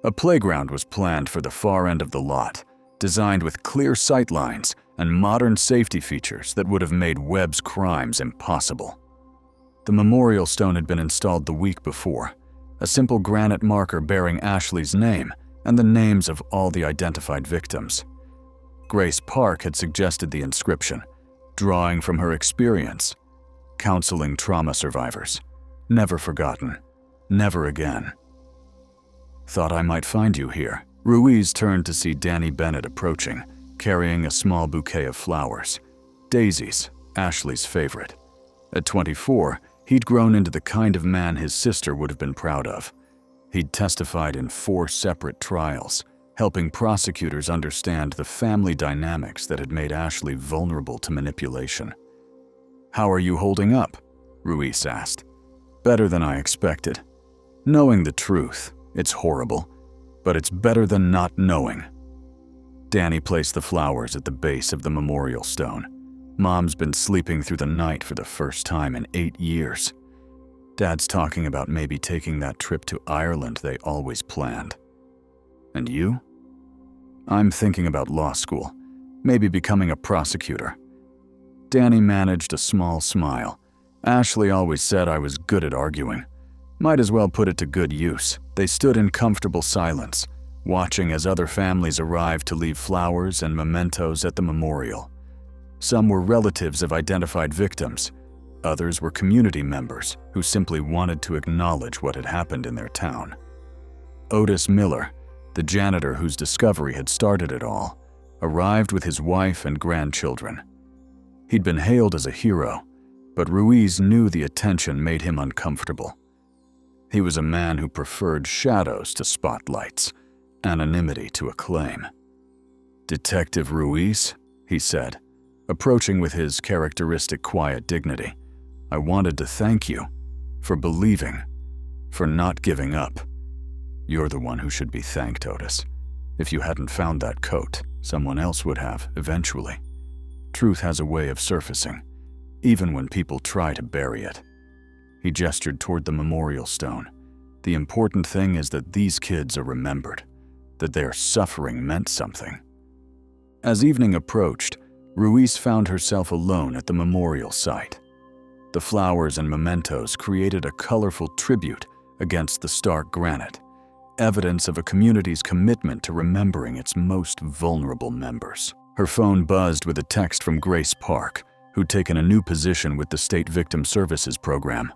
A playground was planned for the far end of the lot, designed with clear sightlines and modern safety features that would have made Webb's crimes impossible. The memorial stone had been installed the week before, a simple granite marker bearing Ashley's name and the names of all the identified victims. Grace Park had suggested the inscription, drawing from her experience, counseling trauma survivors, never forgotten, never again. Thought I might find you here. Ruiz turned to see Danny Bennett approaching, carrying a small bouquet of flowers. Daisies, Ashley's favorite. At 24, he'd grown into the kind of man his sister would have been proud of. He'd testified in 4 separate trials, helping prosecutors understand the family dynamics that had made Ashley vulnerable to manipulation. "How are you holding up?" Ruiz asked. "Better than I expected. Knowing the truth, it's horrible, but it's better than not knowing." Danny placed the flowers at the base of the memorial stone. Mom's been sleeping through the night for the first time in 8 years. Dad's talking about maybe taking that trip to Ireland they always planned. And you? I'm thinking about law school, maybe becoming a prosecutor. Danny managed a small smile. Ashley always said I was good at arguing. Might as well put it to good use. They stood in comfortable silence, watching as other families arrived to leave flowers and mementos at the memorial. Some were relatives of identified victims. Others were community members who simply wanted to acknowledge what had happened in their town. Otis Miller, the janitor whose discovery had started it all, arrived with his wife and grandchildren. He'd been hailed as a hero, but Ruiz knew the attention made him uncomfortable. He was a man who preferred shadows to spotlights, anonymity to a claim. "Detective Ruiz," he said, approaching with his characteristic quiet dignity, "I wanted to thank you for believing, for not giving up. You're the one who should be thanked, Otis. If you hadn't found that coat, someone else would have, eventually. Truth has a way of surfacing, even when people try to bury it." He gestured toward the memorial stone. "The important thing is that these kids are remembered, that their suffering meant something." As evening approached, Ruiz found herself alone at the memorial site. The flowers and mementos created a colorful tribute against the stark granite, evidence of a community's commitment to remembering its most vulnerable members. Her phone buzzed with a text from Grace Park, who'd taken a new position with the State Victim Services Program.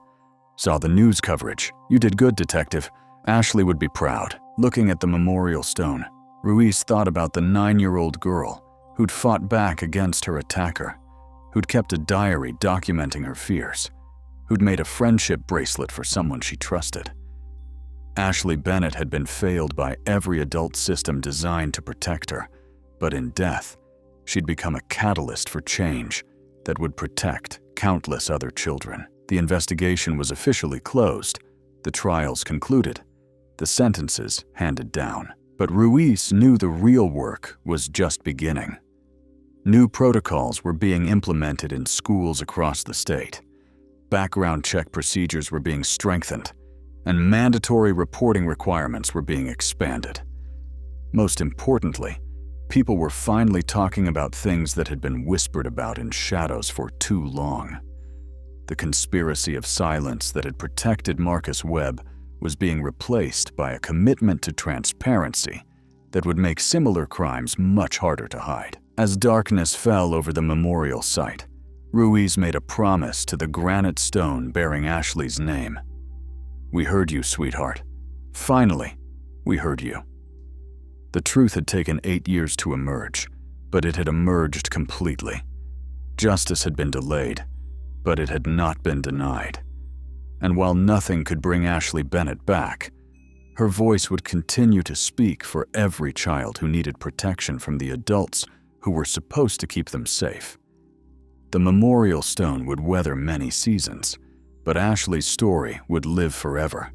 "Saw the news coverage. You did good, Detective. Ashley would be proud." Looking at the memorial stone, Ruiz thought about the 9-year-old girl who'd fought back against her attacker, who'd kept a diary documenting her fears, who'd made a friendship bracelet for someone she trusted. Ashley Bennett had been failed by every adult system designed to protect her, but in death, she'd become a catalyst for change that would protect countless other children. The investigation was officially closed, the trials concluded, the sentences handed down. But Ruiz knew the real work was just beginning. New protocols were being implemented in schools across the state. Background check procedures were being strengthened, and mandatory reporting requirements were being expanded. Most importantly, people were finally talking about things that had been whispered about in shadows for too long. The conspiracy of silence that had protected Marcus Webb was being replaced by a commitment to transparency that would make similar crimes much harder to hide. As darkness fell over the memorial site, Ruiz made a promise to the granite stone bearing Ashley's name. "We heard you, sweetheart. Finally, we heard you." The truth had taken 8 years to emerge, but it had emerged completely. Justice had been delayed, but it had not been denied. And while nothing could bring Ashley Bennett back, her voice would continue to speak for every child who needed protection from the adults who were supposed to keep them safe. The memorial stone would weather many seasons, but Ashley's story would live forever,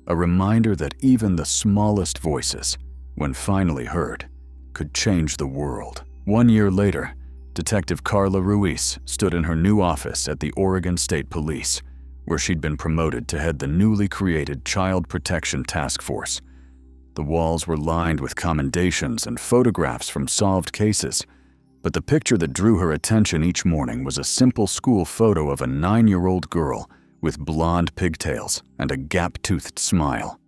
a reminder that even the smallest voices, when finally heard, could change the world. 1 year later, Detective Carla Ruiz stood in her new office at the Oregon State Police, where she'd been promoted to head the newly created Child Protection Task Force. The walls were lined with commendations and photographs from solved cases, but the picture that drew her attention each morning was a simple school photo of a 9-year-old girl with blonde pigtails and a gap-toothed smile.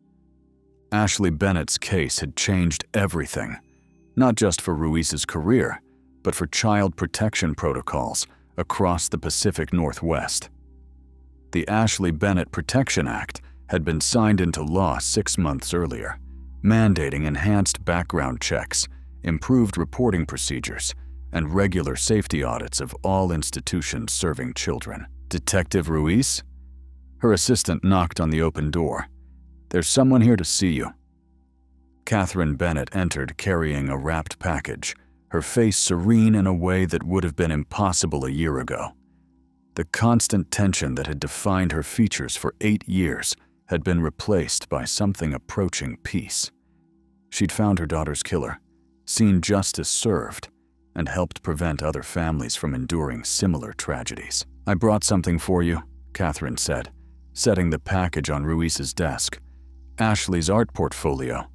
Ashley Bennett's case had changed everything, not just for Ruiz's career, but for child protection protocols across the Pacific Northwest. The Ashley Bennett Protection Act had been signed into law 6 months earlier, mandating enhanced background checks, improved reporting procedures, and regular safety audits of all institutions serving children. "Detective Ruiz?" Her assistant knocked on the open door. "There's someone here to see you." Catherine Bennett entered carrying a wrapped package, her face serene in a way that would have been impossible a year ago. The constant tension that had defined her features for 8 years had been replaced by something approaching peace. She'd found her daughter's killer, seen justice served, and helped prevent other families from enduring similar tragedies. "I brought something for you," Catherine said, setting the package on Ruiz's desk. "Ashley's art portfolio.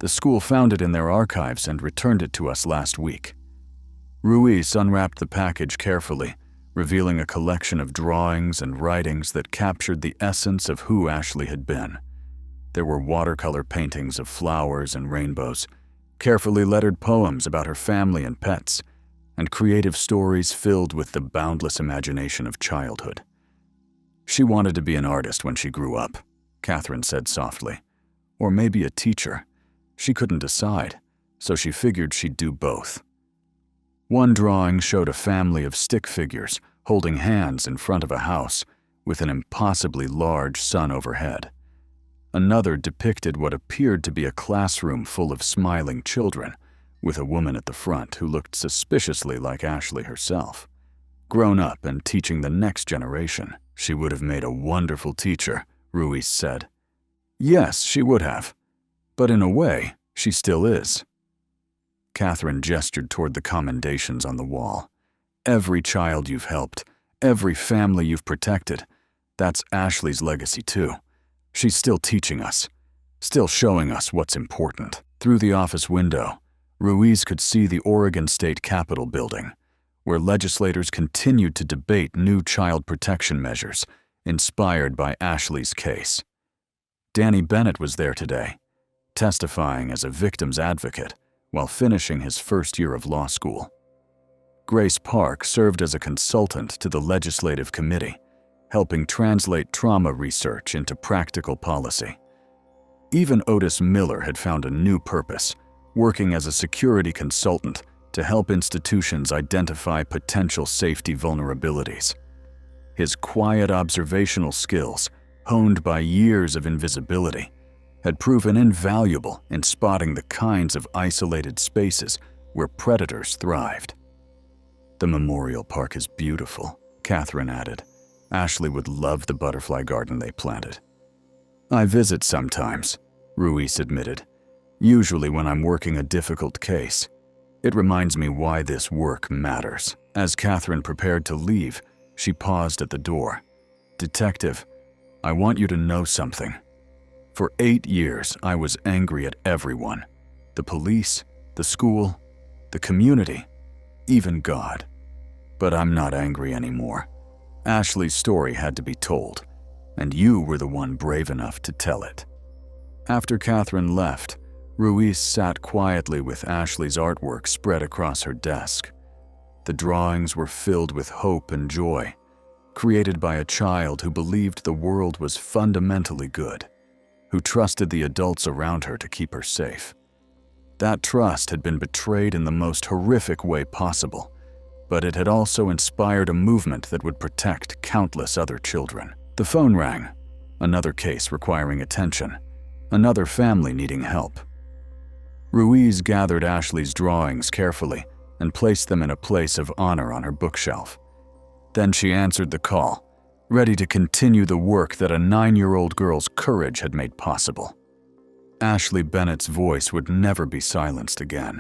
The school found it in their archives and returned it to us last week." Ruiz unwrapped the package carefully, revealing a collection of drawings and writings that captured the essence of who Ashley had been. There were watercolor paintings of flowers and rainbows, carefully lettered poems about her family and pets, and creative stories filled with the boundless imagination of childhood. "She wanted to be an artist when she grew up," Catherine said softly. "Or maybe a teacher. She couldn't decide, so she figured she'd do both." One drawing showed a family of stick figures holding hands in front of a house with an impossibly large sun overhead. Another depicted what appeared to be a classroom full of smiling children, with a woman at the front who looked suspiciously like Ashley herself. Grown up and teaching the next generation, she would have made a wonderful teacher, Ruiz said. Yes, she would have. But in a way, she still is. Catherine gestured toward the commendations on the wall. Every child you've helped, every family you've protected, that's Ashley's legacy too. She's still teaching us, still showing us what's important. Through the office window, Ruiz could see the Oregon State Capitol building, where legislators continued to debate new child protection measures inspired by Ashley's case. Danny Bennett was there today, testifying as a victim's advocate while finishing his first year of law school. Grace Park served as a consultant to the legislative committee, helping translate trauma research into practical policy. Even Otis Miller had found a new purpose, working as a security consultant to help institutions identify potential safety vulnerabilities. His quiet observational skills, honed by years of invisibility, had proven invaluable in spotting the kinds of isolated spaces where predators thrived. The memorial park is beautiful, Catherine added. Ashley would love the butterfly garden they planted. I visit sometimes, Ruiz admitted, usually when I'm working a difficult case. It reminds me why this work matters. As Catherine prepared to leave, she paused at the door. Detective, I want you to know something. For 8 years, I was angry at everyone. The police, the school, the community, even God. But I'm not angry anymore. Ashley's story had to be told, and you were the one brave enough to tell it. After Catherine left, Ruiz sat quietly with Ashley's artwork spread across her desk. The drawings were filled with hope and joy, created by a child who believed the world was fundamentally good, who trusted the adults around her to keep her safe. That trust had been betrayed in the most horrific way possible, but it had also inspired a movement that would protect countless other children. The phone rang, another case requiring attention, another family needing help. Ruiz gathered Ashley's drawings carefully and placed them in a place of honor on her bookshelf. Then she answered the call, ready to continue the work that a 9-year-old girl's courage had made possible. Ashley Bennett's voice would never be silenced again.